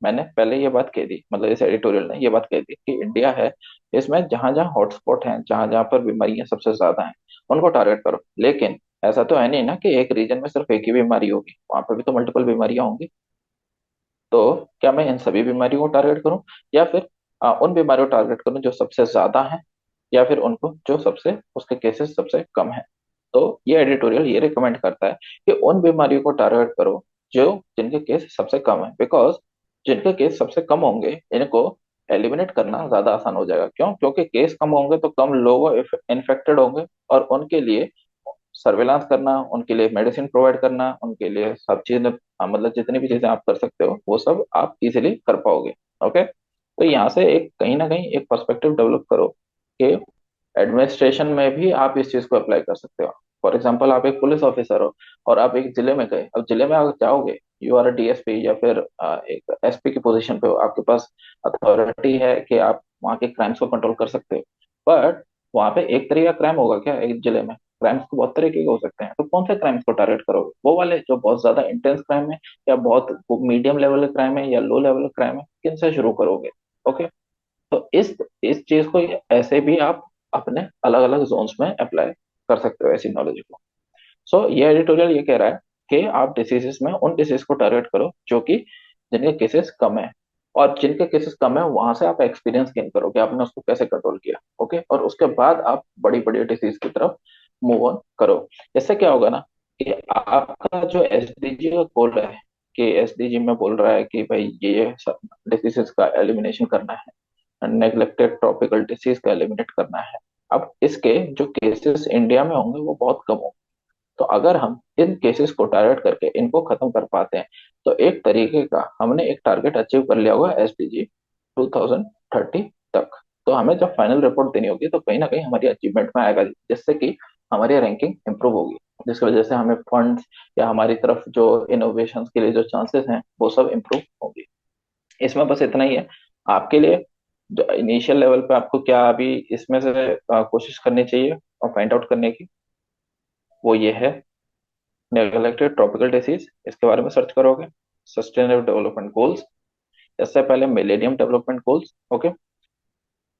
मैंने पहले ये बात कह दी, मतलब इस एडिटोरियल ने ये बात कह दी कि इंडिया है, इसमें जहां जहां हॉटस्पॉट हैं, जहां जहां पर बीमारियां सबसे ज्यादा हैं, उनको टारगेट करो। लेकिन ऐसा तो है नहीं ना कि एक रीजन में सिर्फ एक ही बीमारी होगी, वहां पर भी तो मल्टीपल बीमारियां होंगी। तो क्या मैं इन सभी बीमारियों को टारगेट करूं, या फिर उन बीमारियों को टारगेट करूं जो सबसे ज्यादा हैं, या फिर उनको जो सबसे उसके केसेस सबसे कम है। तो ये एडिटोरियल ये रिकमेंड करता है कि उन बीमारियों को टारगेट करो जो जिनके केस सबसे कम है, बिकॉज जिनके केस सबसे कम होंगे इनको एलिमिनेट करना ज्यादा आसान हो जाएगा। क्यों? क्योंकि केस कम होंगे तो कम लोग इन्फेक्टेड होंगे, और उनके लिए सर्वेलांस करना, उनके लिए मेडिसिन प्रोवाइड करना, उनके लिए सब चीज, मतलब जितनी भी चीजें आप कर सकते हो वो सब आप इजिली कर पाओगे। ओके। तो यहाँ से एक कहीं ना कहीं एक पर्सपेक्टिव डेवलप करो कि एडमिनिस्ट्रेशन में भी आप इस चीज को अप्लाई कर सकते हो। फॉर एग्जाम्पल, आप एक पुलिस ऑफिसर हो और आप एक जिले में गए। अब जिले में आप जाओगे, यू आर डीएसपी या फिर एक एसपी की पोजीशन पे हो, आपके पास अथॉरिटी है कि आप वहाँ के क्राइम्स को कंट्रोल कर सकते हो। बट वहाँ पे एक तरीका क्राइम होगा क्या एक जिले में? क्राइम्स तो बहुत तरीके के हो सकते हैं, तो कौन से क्राइम्स को टारगेट करोगे? वो वाले जो बहुत ज्यादा इंटेंस क्राइम है, या बहुत मीडियम लेवल के क्राइम है, या लो लेवल के क्राइम है, किन से शुरू करोगे? ओके। तो इस चीज को ऐसे भी आप अपने अलग अलग जोन्स में अप्लाई कर सकते हो, ऐसी नॉलेज को। सो ये एडिटोरियल ये कह रहा है कि आप डिसीजेस में उन डिसीज को टारगेट करो जो कि जिनके केसेस कम है, और जिनके केसेस कम है वहां से आप एक्सपीरियंस गेन करो कि आपने उसको कैसे कंट्रोल किया। ओके, और उसके बाद आप बड़ी बड़ी डिसीज की तरफ मूव ऑन करो। इससे क्या होगा ना कि आपका जो एसडीजी का गोल है, कि एसडीजी में बोल रहा है कि भाई ये डिसीजेस का एलिमिनेशन करना है, नेग्लेक्टेड ट्रॉपिकल डिसीज का एलिमिनेट करना है। अब इसके जो केसेस इंडिया में होंगे वो बहुत कम होंगे। तो अगर हम इन केसेस को टारगेट करके इनको खत्म कर पाते हैं, तो एक तरीके का हमने एक टारगेट अचीव कर लिया होगा एसडीजी 2030 तक। तो हमें जब फाइनल रिपोर्ट देनी होगी तो कहीं ना कहीं हमारी अचीवमेंट में आएगा, जिससे कि हमारी रैंकिंग इंप्रूव होगी, जिसकी वजह से हमें फंड्स या हमारी तरफ जो इनोवेशन के लिए जो चांसेस हैं वो सब इंप्रूव होंगे। इसमें बस इतना ही है आपके लिए। जो इनिशियल लेवल पे आपको क्या अभी इसमें से कोशिश करनी चाहिए और फाइंड आउट करने की, वो ये है नेग्लेक्टेड ट्रॉपिकल डिसीज, इसके बारे में सर्च करोगे। सस्टेनेबल डेवलपमेंट गोल्स, इससे पहले मिलेनियम डेवलपमेंट गोल्स। ओके।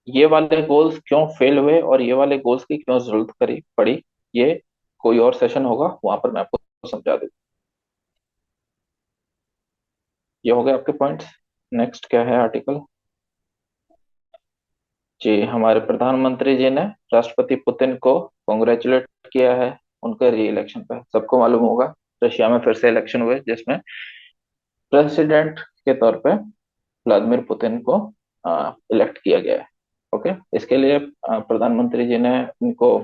ये वाले गोल्स क्यों फेल हुए और ये वाले गोल्स की क्यों जरूरत करी पड़ी, ये कोई और सेशन होगा, वहां पर मैं आपको समझा दूँ। ये हो गए आपके पॉइंट्स। नेक्स्ट क्या है आर्टिकल? जी, हमारे प्रधानमंत्री जी ने राष्ट्रपति पुतिन को कॉन्ग्रेचुलेट किया है उनके री इलेक्शन पे। सबको मालूम होगा रशिया में फिर से इलेक्शन हुए जिसमें प्रेसिडेंट के तौर पे व्लादिमीर पुतिन को इलेक्ट किया गया है। ओके। इसके लिए प्रधानमंत्री जी ने उनको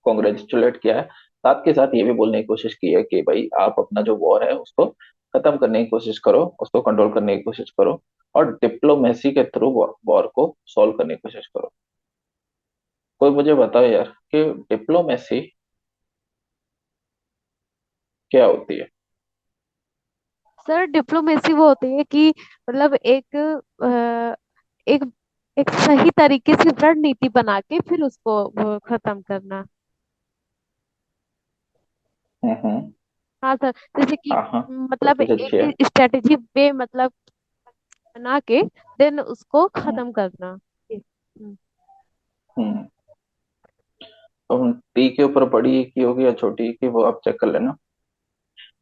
कॉन्ग्रेचुलेट किया है। साथ के साथ ये भी बोलने की कोशिश की है कि भाई आप अपना जो वॉर है उसको खत्म करने की कोशिश करो, उसको कंट्रोल करने की कोशिश करो, और डिप्लोमेसी के थ्रू वॉर को सॉल्व करने की कोशिश करो। कोई मुझे बताओ यार कि डिप्लोमेसी क्या होती है? सर डिप्लोमेसी वो होती है कि मतलब एक एक सही तरीके से रणनीति बना के फिर उसको वो खत्म करना। हाँ सर, जैसे कि हाँ हाँ, मतलब कोशिश अच्छी है। एक स्ट्रेटेजी वे, मतलब बना के देन उसको हम्म। खत्म करना। हम्म। हम्म। तो हम टी के ऊपर बड़ी ई की होगी या छोटी ई की, वो आप चेक कर लेना।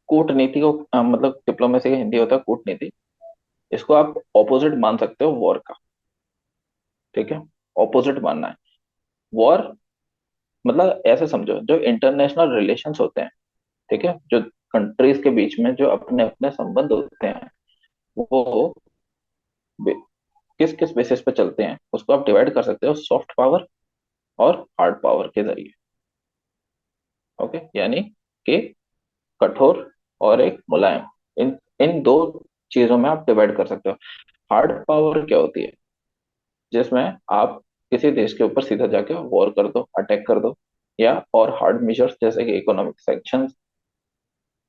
कूटनीति को मतलब डिप्लोमेसी का हिंदी होता है कूटनीति। इसको आप ऑपोजिट मान सकते हो वॉर का। ठीक है, ऑपोजिट मानना है। वॉर मतलब ऐसे समझो, जो इंटरनेशनल रिलेशंस होते हैं, ठीक है, जो कंट्रीज के बीच में जो अपने अपने संबंध होते हैं, वो किस किस बेसिस पे चलते हैं, उसको आप डिवाइड कर सकते हो सॉफ्ट पावर और हार्ड पावर के जरिए। ओके, यानी कि कठोर और एक मुलायम, इन इन दो चीजों में आप डिवाइड कर सकते हो। हार्ड पावर क्या होती है? जिसमें आप किसी देश के ऊपर सीधा जाके वॉर कर दो, अटैक कर दो, या और हार्ड मेजर्स जैसे कि इकोनॉमिक सैंक्शंस।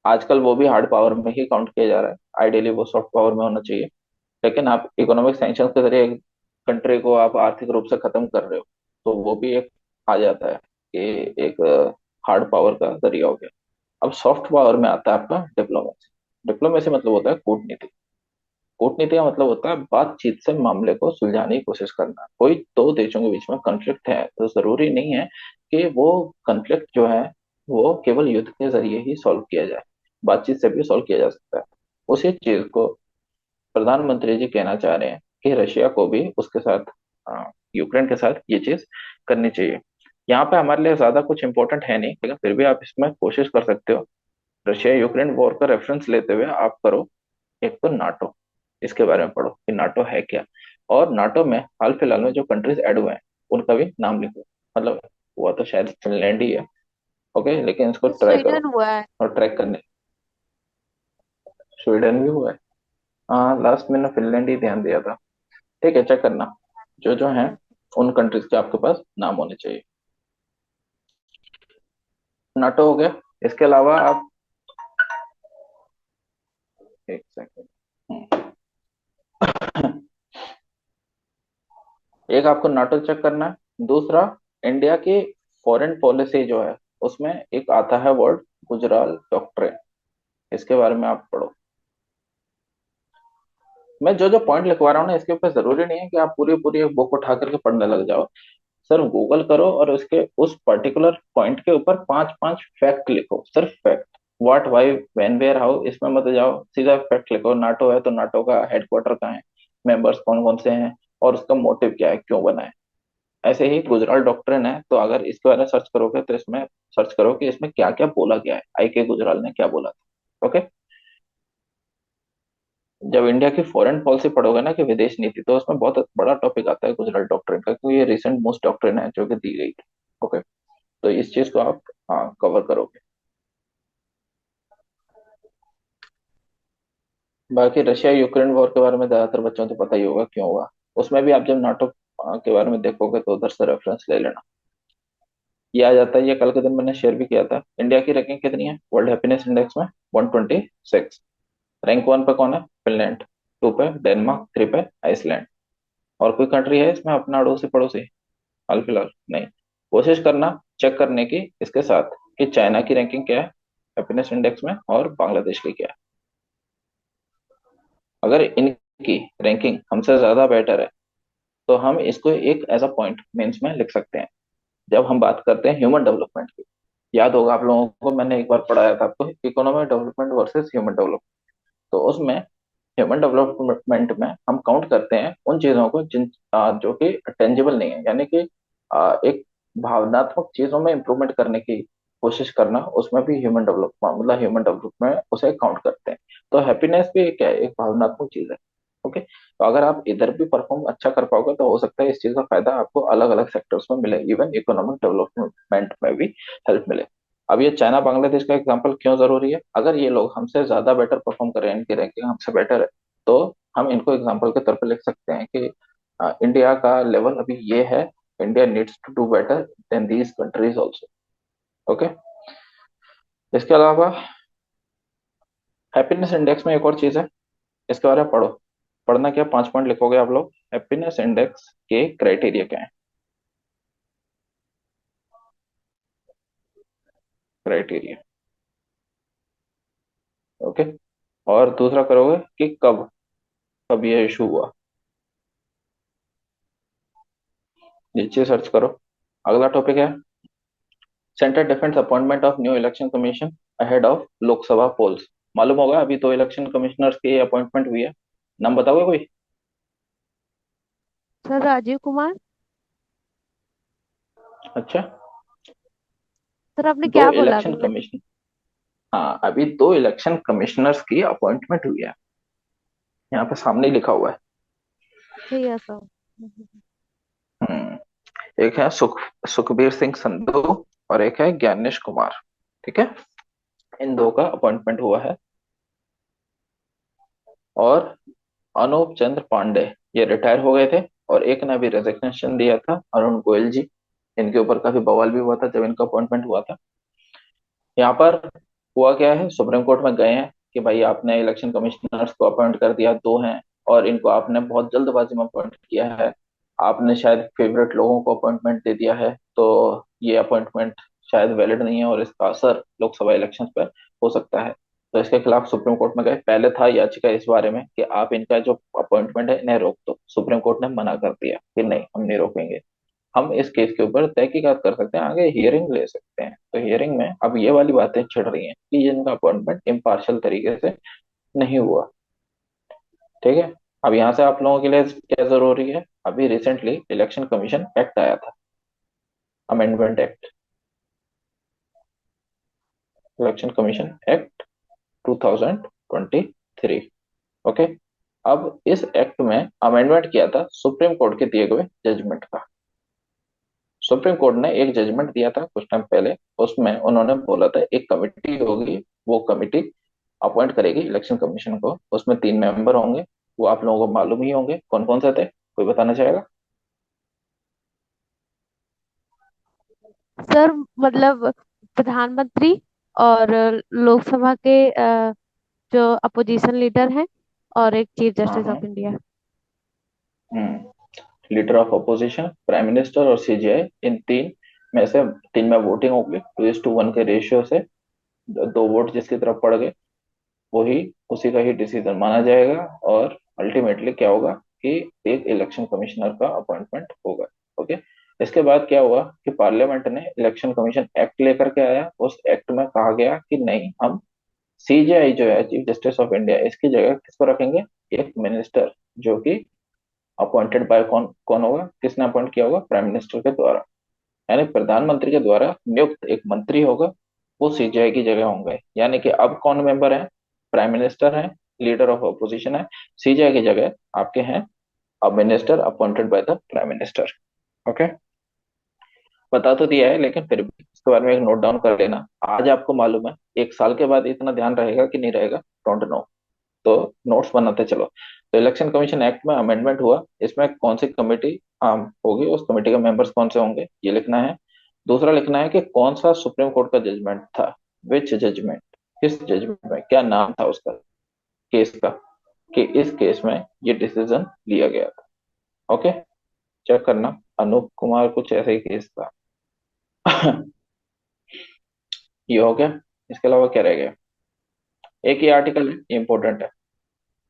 आजकल वो भी हार्ड पावर में ही काउंट किया जा रहा है, आइडियली वो सॉफ्ट पावर में होना चाहिए। लेकिन आप इकोनॉमिक सैंक्शंस के जरिए एक कंट्री को आप आर्थिक रूप से खत्म कर रहे हो, तो वो भी एक आ जाता है कि एक हार्ड पावर का जरिया हो गया। अब सॉफ्ट पावर में आता है आपका डिप्लोमेसी। डिप्लोमेसी मतलब होता है कूटनीति। कूटनीति का मतलब होता है बातचीत से मामले को सुलझाने की कोशिश करना। कोई दो देशों के बीच में कॉन्फ्लिक्ट है तो जरूरी नहीं है कि वो कॉन्फ्लिक्ट जो है वो केवल युद्ध के जरिए ही सॉल्व किया जाए, बातचीत से भी सॉल्व किया जा सकता है। उसी चीज को प्रधानमंत्री जी कहना चाह रहे हैं कि रशिया को भी उसके साथ, यूक्रेन के साथ ये चीज करनी चाहिए। यहाँ पे हमारे लिए ज्यादा कुछ इंपॉर्टेंट है नहीं, लेकिन फिर भी आप इसमें कोशिश कर सकते हो। रशिया यूक्रेन वॉर का रेफरेंस लेते हुए आप करो, एक तो नाटो, इसके बारे में पढ़ो कि नाटो है क्या। और नाटो में हाल फिलहाल में जो कंट्रीज ऐड हुए हैं उनका भी नाम लिखो। मतलब हुआ तो शायद फिनलैंड ही है, ओके, लेकिन इसको ट्राई करो। स्वीडन हुआ है। और ट्रैक करने, स्वीडन भी हुआ है। हाँ, लास्ट मैंने फिनलैंड ही ध्यान दिया था। ठीक है, चेक करना जो जो है उन कंट्रीज के आपके पास नाम होने चाहिए। नाटो हो गया। इसके अलावा आप, एक सेकंड, एक आपको नाटो चेक करना है। दूसरा, इंडिया की फॉरेन पॉलिसी जो है उसमें एक आता है वर्ड गुजराल डॉक्ट्रिन। इसके बारे में आप पढ़ो। मैं जो जो पॉइंट लिखवा रहा हूँ ना, इसके ऊपर जरूरी नहीं है कि आप पूरी पूरी एक बुक उठा करके पढ़ने लग जाओ। सिर्फ गूगल करो और उसके उस पर्टिकुलर पॉइंट के ऊपर पांच पांच फैक्ट लिखो, सिर्फ fact. What, why, when, where, how, इसमें मत जाओ, सीधा फैक्ट लिखो। नाटो है तो नाटो का हेडक्वार्टर कहाँ है, मेंबर्स कौन कौन से हैं, और उसका मोटिव क्या है, क्यों बना है। ऐसे ही गुजराल डॉक्ट्रिन है, तो अगर इसके बारे में सर्च करोगे तो इसमें सर्च करो कि इसमें क्या क्या बोला गया है, आई के गुजराल ने क्या बोला था। ओके। जब इंडिया की फॉरेन पॉलिसी पढ़ोगे ना, कि विदेश नीति, तो उसमें बहुत बड़ा टॉपिक आता है गुजराल डॉक्ट्रिन का, क्योंकि ये रिसेंट मोस्ट डॉक्ट्रिन है जो कि दी गई थी। ओके, तो इस चीज को आप, हाँ, कवर करोगे। बाकी रशिया यूक्रेन वॉर के बारे में ज्यादातर बच्चों को तो पता ही होगा क्यों हुआ। उसमें भी आप जब नाटो के बारे में देखोगे तो उधर से रेफरेंस ले लेना। ये आ जाता है, ये कल के दिन मैंने शेयर भी किया था। इंडिया की रैंकिंग कितनी है वर्ल्ड हैप्पीनेस इंडेक्स में? 126। रैंक 1 पे कौन है? फिनलैंड। 2 पे डेनमार्क। 3 पे आइसलैंड। और कोई कंट्री है इसमें अपना अड़ोसी पड़ोसी हाल फिलहाल? नहीं। कोशिश करना चेक करने की इसके साथ कि चाइना की रैंकिंग क्या है हैप्पीनेस इंडेक्स में, और बांग्लादेश की क्या है। अगर इनकी रैंकिंग हमसे ज्यादा बेटर है तो हम इसको एक एज अ पॉइंट मेंस में लिख सकते हैं, जब हम बात करते हैं ह्यूमन डेवलपमेंट की। याद होगा आप लोगों को, मैंने एक बार पढ़ाया था आपको economic development versus human development. तो उसमें ह्यूमन डेवलपमेंट में हम काउंट करते हैं उन चीजों को जो कि टेंजिबल नहीं है, यानी कि एक भावनात्मक चीजों में इंप्रूवमेंट करने की कोशिश करना, उसमें भी ह्यूमन डेवलपमेंट, मतलब ह्यूमन डेवलपमेंट उसे काउंट करते हैं। तो हैप्पीनेस भी क्या है, एक भावनात्मक चीज है। ओके, तो अगर आप इधर भी परफॉर्म अच्छा कर पाओगे तो हो सकता है इस चीज का फायदा आपको अलग अलग सेक्टर्स में मिले, इवन इकोनॉमिक डेवलपमेंट में भी हेल्प मिले। अब ये चाइना बांग्लादेश का एग्जांपल क्यों जरूरी है? अगर ये लोग हमसे ज्यादा बेटर परफॉर्म करें, इनकी रैंकिंग हमसे बेटर है, तो हम इनको एग्जांपल के तौर पे लिख सकते हैं कि इंडिया का लेवल अभी ये है, India needs to do better than these countries also. Okay. इसके अलावा हैप्पीनेस इंडेक्स में एक और चीज है, इसके बारे में पढ़ो। पढ़ना क्या, 5 पॉइंट लिखोगे आप लोग। हैप्पीनेस इंडेक्स के क्राइटेरिया क्या है? क्राइटेरिया। ओके। और दूसरा करोगे कि कब, कब ये इशू हुआ, नीचे सर्च करो। अगला टॉपिक है centre defends appointment of new election commission ahead of Lok Sabha polls. मालूम होगा अभी तो इलेक्शन कमिश्नर्स की अपॉइंटमेंट हुई है, नाम बताओगे कोई? सर राजीव कुमार। अच्छा, सर आपने दो क्या बोला अभी? इलेक्शन कमिश्नर, हाँ अभी दो इलेक्शन कमिश्नर्स की अपॉइंटमेंट हुई है, यहाँ पे सामने ही लिखा हुआ है। अच्छा ये सर। हम्म, एक है सुखबीर सिंह संधू और एक है ज्ञानेश कुमार। ठीक है, इन दो का अपॉइंटमेंट हुआ है। और अनूप चंद्र पांडे, ये रिटायर हो गए थे, और एक ने अभी रेजिग्नेशन दिया था, अरुण गोयल जी। इनके ऊपर काफी बवाल भी हुआ था जब इनका अपॉइंटमेंट हुआ था। यहाँ पर हुआ क्या है, सुप्रीम कोर्ट में गए हैं कि भाई आपने इलेक्शन कमिश्नर्स को अपॉइंट कर दिया, दो हैं, और इनको आपने बहुत जल्दबाजी में अपॉइंट किया है, आपने शायद फेवरेट लोगों को अपॉइंटमेंट दे दिया है, तो ये अपॉइंटमेंट शायद वैलिड नहीं है और इसका असर लोकसभा इलेक्शन पर हो सकता है। तो इसके खिलाफ सुप्रीम कोर्ट में गए। पहले था याचिका इस बारे में कि आप इनका जो अपॉइंटमेंट है इन्हें रोक दो, सुप्रीम कोर्ट ने मना कर दिया कि नहीं हम नहीं रोकेंगे, हम इस केस के ऊपर तहकीकात कर सकते हैं, आगे हियरिंग ले सकते हैं। तो हियरिंग में अब ये वाली बातें छिड़ रही हैं कि इनका अपॉइंटमेंट इम्पार्शियल तरीके से नहीं हुआ। ठीक है, अब यहाँ से आप लोगों के लिए क्या जरूरी है, अभी रिसेंटली इलेक्शन कमीशन एक्ट आया था, amendment act, election commission act 2023। Okay, अब इस एक्ट में अमेंडमेंट किया था सुप्रीम कोर्ट के दिए गए जजमेंट का। सुप्रीम कोर्ट ने एक जजमेंट दिया था कुछ टाइम पहले, उसमें उन्होंने बोला था एक कमिटी होगी, वो कमिटी अपॉइंट करेगी इलेक्शन कमीशन को, उसमें 3 मेंबर होंगे। वो आप लोगों को मालूम ही होंगे कौन कौन से थे, कोई बताना चाहेगा? सर मतलब प्रधानमंत्री और लोकसभा के जो अपोजिशन लीडर हैं और एक चीफ हाँ जस्टिस हाँ। Of India. Leader of opposition, prime minister और सीजीआई, इन तीन में से 3 में वोटिंग होगी 2:1 के रेशियो से। दो वोट जिसकी तरफ पड़ गए वही, उसी का ही डिसीजन माना जाएगा, और अल्टीमेटली क्या होगा कि एक इलेक्शन कमिश्नर का अपॉइंटमेंट होगा। ओके, इसके बाद क्या हुआ कि पार्लियामेंट ने इलेक्शन कमीशन एक्ट लेकर के आया। उस एक्ट में कहा गया कि नहीं, हम सीजेआई जो है चीफ जस्टिस ऑफ इंडिया, इसकी जगह किसको रखेंगे, एक मिनिस्टर, जो कि अपॉइंटेड बाय कौन कौन होगा, किसने अपॉइंट किया होगा, प्राइम मिनिस्टर के द्वारा, यानी प्रधानमंत्री के द्वारा नियुक्त एक मंत्री होगा, वो सीजेआई की जगह होंगे। यानी कि अब कौन मेंबर है, प्राइम मिनिस्टर है, लीडर ऑफ अपोजिशन है, सीजेआई की जगह आपके हैं अब minister appointed by the prime minister. Okay, बता तो दिया है लेकिन फिर भी इसके बारे में एक नोट डाउन कर लेना। आज आपको मालूम है, 1 साल के बाद इतना ध्यान रहेगा कि नहीं रहेगा, डोंट नो, तो नोट्स बनाते चलो। तो इलेक्शन कमीशन एक्ट में अमेंडमेंट हुआ, इसमें कौन सी कमेटी होगी, उस कमेटी के मेंबर्स कौन से होंगे ये लिखना है। दूसरा लिखना है कि कौन सा सुप्रीम कोर्ट का जजमेंट था, विच जजमेंट, किस जजमेंट में क्या नाम था उसका, केस का, कि इस केस में ये डिसीजन लिया गया था। ओके, चेक करना, अनूप कुमार कुछ ऐसा ही केस था। ये हो गया, इसके अलावा क्या रह गया, एक ही आर्टिकल है, ये इंपॉर्टेंट है,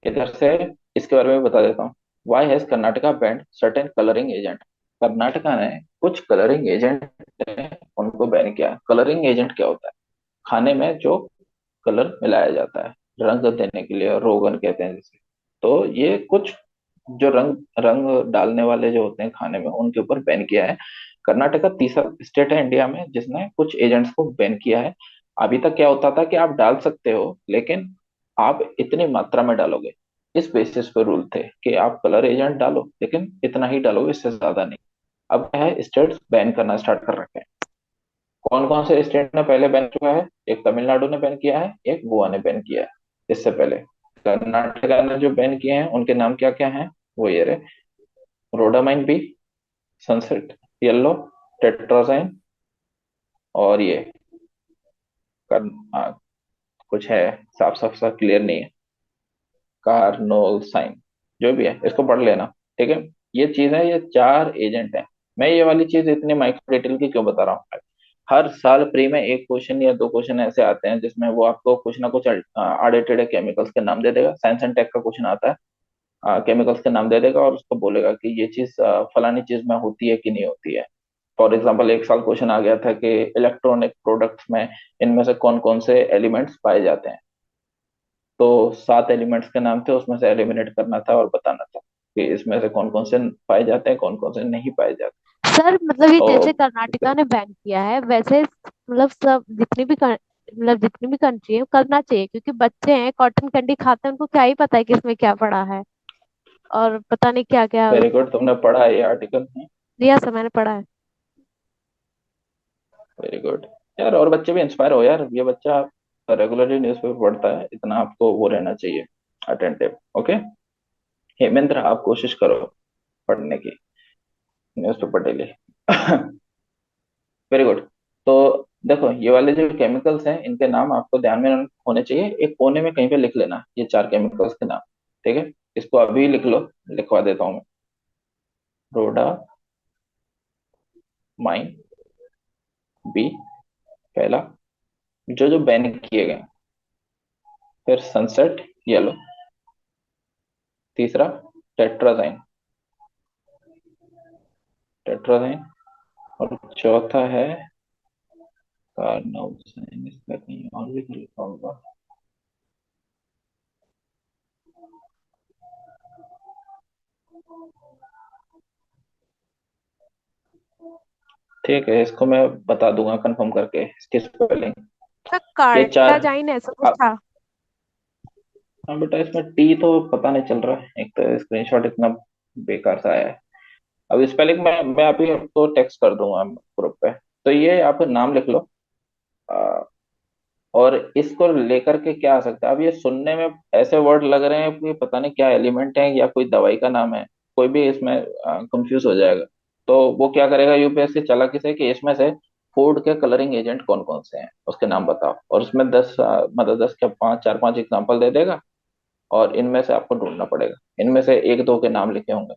इधर से इसके बारे में बता देता हूँ। Why has Karnataka banned certain colouring agent, Karnataka ने कुछ कलरिंग एजेंट उनको बैन किया। कलरिंग एजेंट क्या होता है, खाने में जो कलर मिलाया जाता है रंग देने के लिए, रोगन कहते हैं जिसे। तो ये कुछ जो रंग रंग डालने वाले जो होते हैं खाने में, उनके ऊपर बैन किया है। कर्नाटका तीसरा स्टेट है इंडिया में जिसने कुछ एजेंट्स को बैन किया है। अभी तक क्या होता था कि आप डाल सकते हो, लेकिन आप इतनी मात्रा में डालोगे, इस बेसिस पे रूल थे कि आप कलर एजेंट डालो लेकिन इतना ही डालो, इससे ज्यादा नहीं। अब क्या है, स्टेट्स बैन करना स्टार्ट कर रखे हैं। कौन कौन से स्टेट ने पहले बैन किया है, एक तमिलनाडु ने बैन किया है, एक गोवा ने बैन किया है। इससे पहले कर्नाटका ने जो बैन किए हैं उनके नाम क्या क्या हैं, वो ये रहे, रोडामाइन बी, सनसेट येलो, टेट्राजाइन, और ये कर, आ, कुछ है, साफ साफ सा क्लियर नहीं है, कार्नोल साइन, जो भी है इसको पढ़ लेना। ठीक है, ये चीज है, ये 4 एजेंट हैं। मैं ये वाली चीज इतनी माइक्रो डिटेल की क्यों बता रहा हूँ, हर साल प्री में एक क्वेश्चन या 2 क्वेश्चन ऐसे आते हैं जिसमें वो आपको कुछ ना कुछ आड़े टेढ़े केमिकल्स के नाम दे देगा, साइंस एंड टेक का क्वेश्चन आता है, केमिकल्स के नाम दे देगा और उसको बोलेगा कि ये चीज फलानी चीज में होती है कि नहीं होती है। फॉर एग्जाम्पल एक साल क्वेश्चन आ गया था कि इलेक्ट्रॉनिक प्रोडक्ट्स में इनमें से कौन कौन से एलिमेंट्स पाए जाते हैं। तो 7 एलिमेंट्स के नाम थे, उसमें से एलिमिनेट करना था और बताना था कि इसमें से कौन कौन से पाए जाते हैं, कौन कौन से नहीं पाए जाते। सर मतलब ये जैसे तो कर्नाटका ने बैन किया है, वैसे मतलब सब मतलब जितनी भी कंट्री है करना चाहिए, क्योंकि बच्चे हैं कॉटन कैंडी खाते हैं, उनको क्या ही पता है कि इसमें क्या पड़ा है, और पता नहीं क्या क्या। वेरी गुड, तुमने पढ़ा है ये आर्टिकल। दिया सर, मैंने पढ़ा है। वेरी गुड यार, और बच्चे भी इंस्पायर हो यार, ये बच्चा रेगुलरली न्यूज़पेपर पढ़ता है, इतना आपको वो रहना चाहिए, अटेंटिव। ओके हेमेंद्र, आप कोशिश करो पढ़ने की, न्यूज़पेपर डेली। Very good. तो देखो ये वाले जो केमिकल्स हैं इनके नाम आपको ध्यान में होने चाहिए, एक कोने में कहीं पे लिख लेना ये 4 केमिकल्स के नाम। ठीक है, इसको अभी लिख लो, लिखवा देता हूँ मैं। रोडा माइन बी पहला, जो जो बैन किए गए। फिर सनसेट येलो, तीसरा टेट्राजाइन, टेट्राजाइन। और चौथा है कार्नोसिन, इसका कहीं और भी तो लिखा होगा। ठीक है, इसको मैं बता दूंगा कंफर्म करके इसकी स्पेलिंग। सर ये चार कार्टाजाइन ऐसा कुछ था। हाँ बेटा, इसमें टी तो पता नहीं चल रहा है, एक तो स्क्रीनशॉट इतना बेकार सा आया है। अब स्पेलिंग मैं अभी आपको टेक्स्ट कर दूंगा ग्रुप पे। तो ये आप नाम लिख लो। आ, और इसको लेकर के क्या आ सकता है, अब ये सुनने में ऐसे वर्ड लग रहे हैं कि पता नहीं क्या एलिमेंट है या कोई दवाई का नाम है, कोई भी इसमें कंफ्यूज हो जाएगा। तो वो क्या करेगा यूपीएससी चालाकी से कि इसमें से फूड के कलरिंग एजेंट कौन कौन से हैं उसके नाम बताओ, और उसमें 10 मतलब 10 क्या 5 4 5 एग्जाम्पल दे देगा। और इनमें से आपको ढूंढना पड़ेगा, इनमें से एक दो के नाम लिखे होंगे।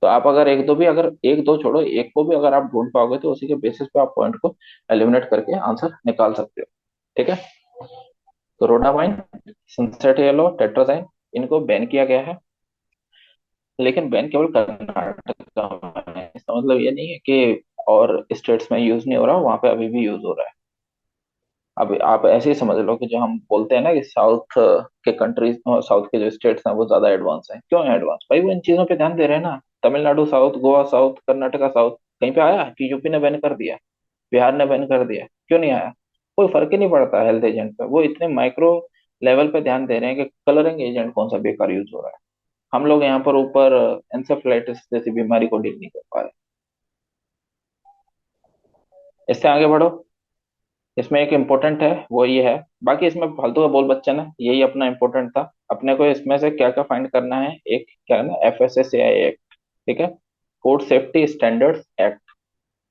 तो आप अगर एक दो भी, अगर एक दो छोड़ो एक को भी अगर आप ढूंढ पाओगे तो उसी के बेसिस पे आप पॉइंट को एलिमिनेट करके आंसर निकाल सकते हो। ठीक है, तो रोडामाइन, सनसेट येलो, टेट्राजाइन, इनको बैन किया गया है। लेकिन बैन केवल कर्नाटक में है, इसका मतलब ये नहीं है कि और स्टेट्स में यूज नहीं हो रहा, वहां पे अभी भी यूज हो रहा है। अब आप ऐसे ही समझ लो कि जो हम बोलते हैं ना कि साउथ के कंट्रीज, साउथ के जो स्टेट्स हैं वो ज्यादा एडवांस हैं। क्यों है एडवांस भाई, वो इन चीजों पे ध्यान दे रहे हैं ना। Tamil Nadu south, Goa south, Karnataka south, कहीं पे आया कि यूपी ने बैन कर दिया, बिहार ने बैन कर दिया? क्यों नहीं आया? कोई फर्क ही नहीं पड़ता हेल्थ एजेंट पे, वो इतने माइक्रो लेवल पे ध्यान दे रहे हैं कि कलरिंग एजेंट कौन सा बेकार यूज हो रहा है। हम लोग यहाँ पर ऊपर एंसेफेलाइटिस जैसी बीमारी को डील नहीं कर पा रहे। इससे आगे बढ़ो, इसमें एक इम्पोर्टेंट है वो ये है, बाकी इसमें फालतू का बोल बच्चन है, यही अपना इम्पोर्टेंट था। अपने को इसमें से क्या क्या फाइंड करना है, एक क्या है ना, FSSAI एक्ट। ठीक है, फूड सेफ्टी स्टैंडर्ड्स एक्ट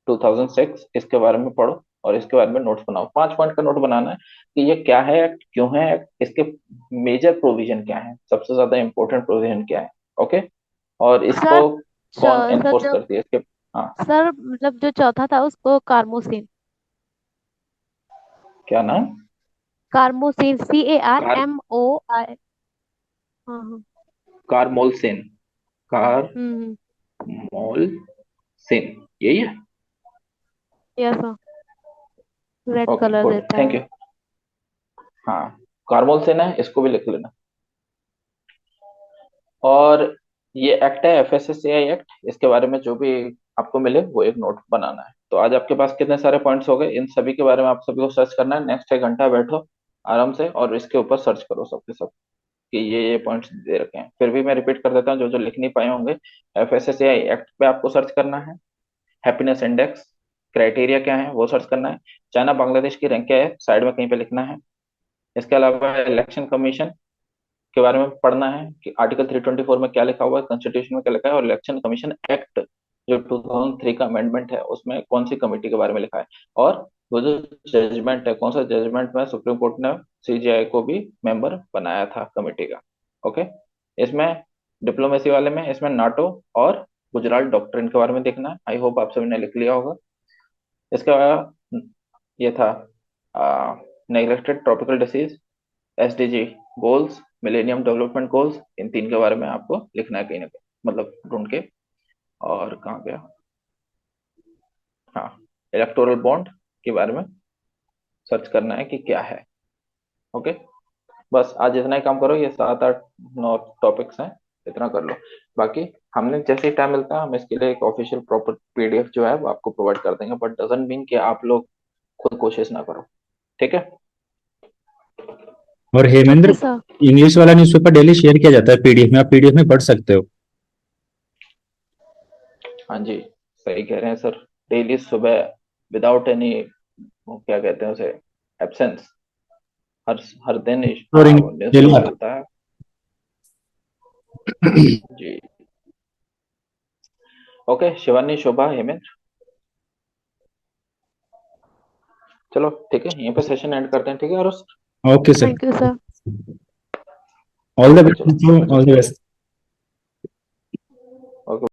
2006, इसके बारे में पढ़ो और इसके बारे में नोट्स बनाओ। 5 पॉइंट का नोट बनाना है कि ये क्या है एक्ट, क्यों है एक्ट, इसके मेजर प्रोविजन क्या है, सबसे ज्यादा इंपॉर्टेंट प्रोविजन क्या है। ओके, और इसको सर कौन सर एनफोर्स जो करती है इसके। हाँ, सर मतलब जो चौथा था उसको कार्मोसिन। क्या नाम? कार्मोसिन, कार CARMOI। हाँ हाँ। कारमोलसेन, हम्म। कारमोलसेन, यही है। Yes sir, red okay colour good, देता थैंक है। यू। हाँ, कार्मोलसेन है, इसको भी लिख लेना। और ये एक्ट है FSSAI एक्ट, इसके बारे में जो भी आपको मिले वो एक नोट बनाना है। तो आज आपके पास कितने सारे पॉइंट्स हो गए, इन सभी के बारे में आप सभी को सर्च करना है। नेक्स्ट 1 घंटा बैठो आराम से और इसके ऊपर सर्च करो सबके सब कि ये पॉइंट्स दे रखे हैं। फिर भी मैं रिपीट कर देता हूँ, जो जो लिख नहीं पाए होंगे। FSSAI एक्ट पे आपको सर्च करना है, हैप्पीनेस इंडेक्स क्राइटेरिया क्या है वो सर्च करना है, चाइना बांग्लादेश की रैंक क्या है साइड में कहीं पे लिखना है। इसके अलावा इलेक्शन कमीशन के बारे में पढ़ना है कि आर्टिकल 324 में क्या लिखा हुआ है, कॉन्स्टिट्यूशन में क्या लिखा है, और इलेक्शन कमीशन एक्ट जो 2003 का अमेंडमेंट है उसमें कौन सी कमेटी के बारे में लिखा है। और वो जो जजमेंट है, कौन सा जजमेंट में सुप्रीम कोर्ट ने CJI को भी मेंबर बनाया था कमेटी का। ओके, इसमें डिप्लोमेसी वाले में इसमें नाटो और गुजरात डॉक्ट्रिन के बारे में देखना है। आई होप आप सभी ने लिख लिया होगा। इसके बाद ये था neglected tropical disease, SDG goals, millennium development goals, इन 3 के बारे में आपको लिखना है कहीं ना कहीं, मतलब ढूंढ के। और कहाँ गया, हाँ, इलेक्टोरल बॉन्ड के बारे में सर्च करना है कि क्या है। ओके, बस आज इतना ही काम करो, ये 7 8 9 टॉपिक्स हैं, इतना कर लो। बाकी हमने जैसे ही टाइम मिलता है हम इसके लिए एक ऑफिशियल प्रॉपर पीडीएफ जो है वो आपको प्रोवाइड कर देंगे, बट डजंट मीन कि आप लोग खुद कोशिश ना करो, ठीक है। और ओके हेमेंद्र, सर। इंग्लिश वाला न्यूज़पेपर डेली शेयर किया जाता है पीडीएफ में, आप पीडीएफ में पढ़ सकते हो। हाँ जी, सही कह रहे हैं सर, डेली सुबह विदाउट एनी, क्या कहते हैं उसे, एब्सेंस, हर हर दिन और हाँ इंग्लिश डेली न्यूज़पेपर आता मिलता है है। जी। ओके शिवानी, शोभा, हेमेंद्र, चलो ठीक है, यहीं पे सेशन एंड करते हैं, ठीक है। और okay sir, thank you sir. All the okay चलो, बेस्ट, ऑल द चलिए, बेस्ट। ओके।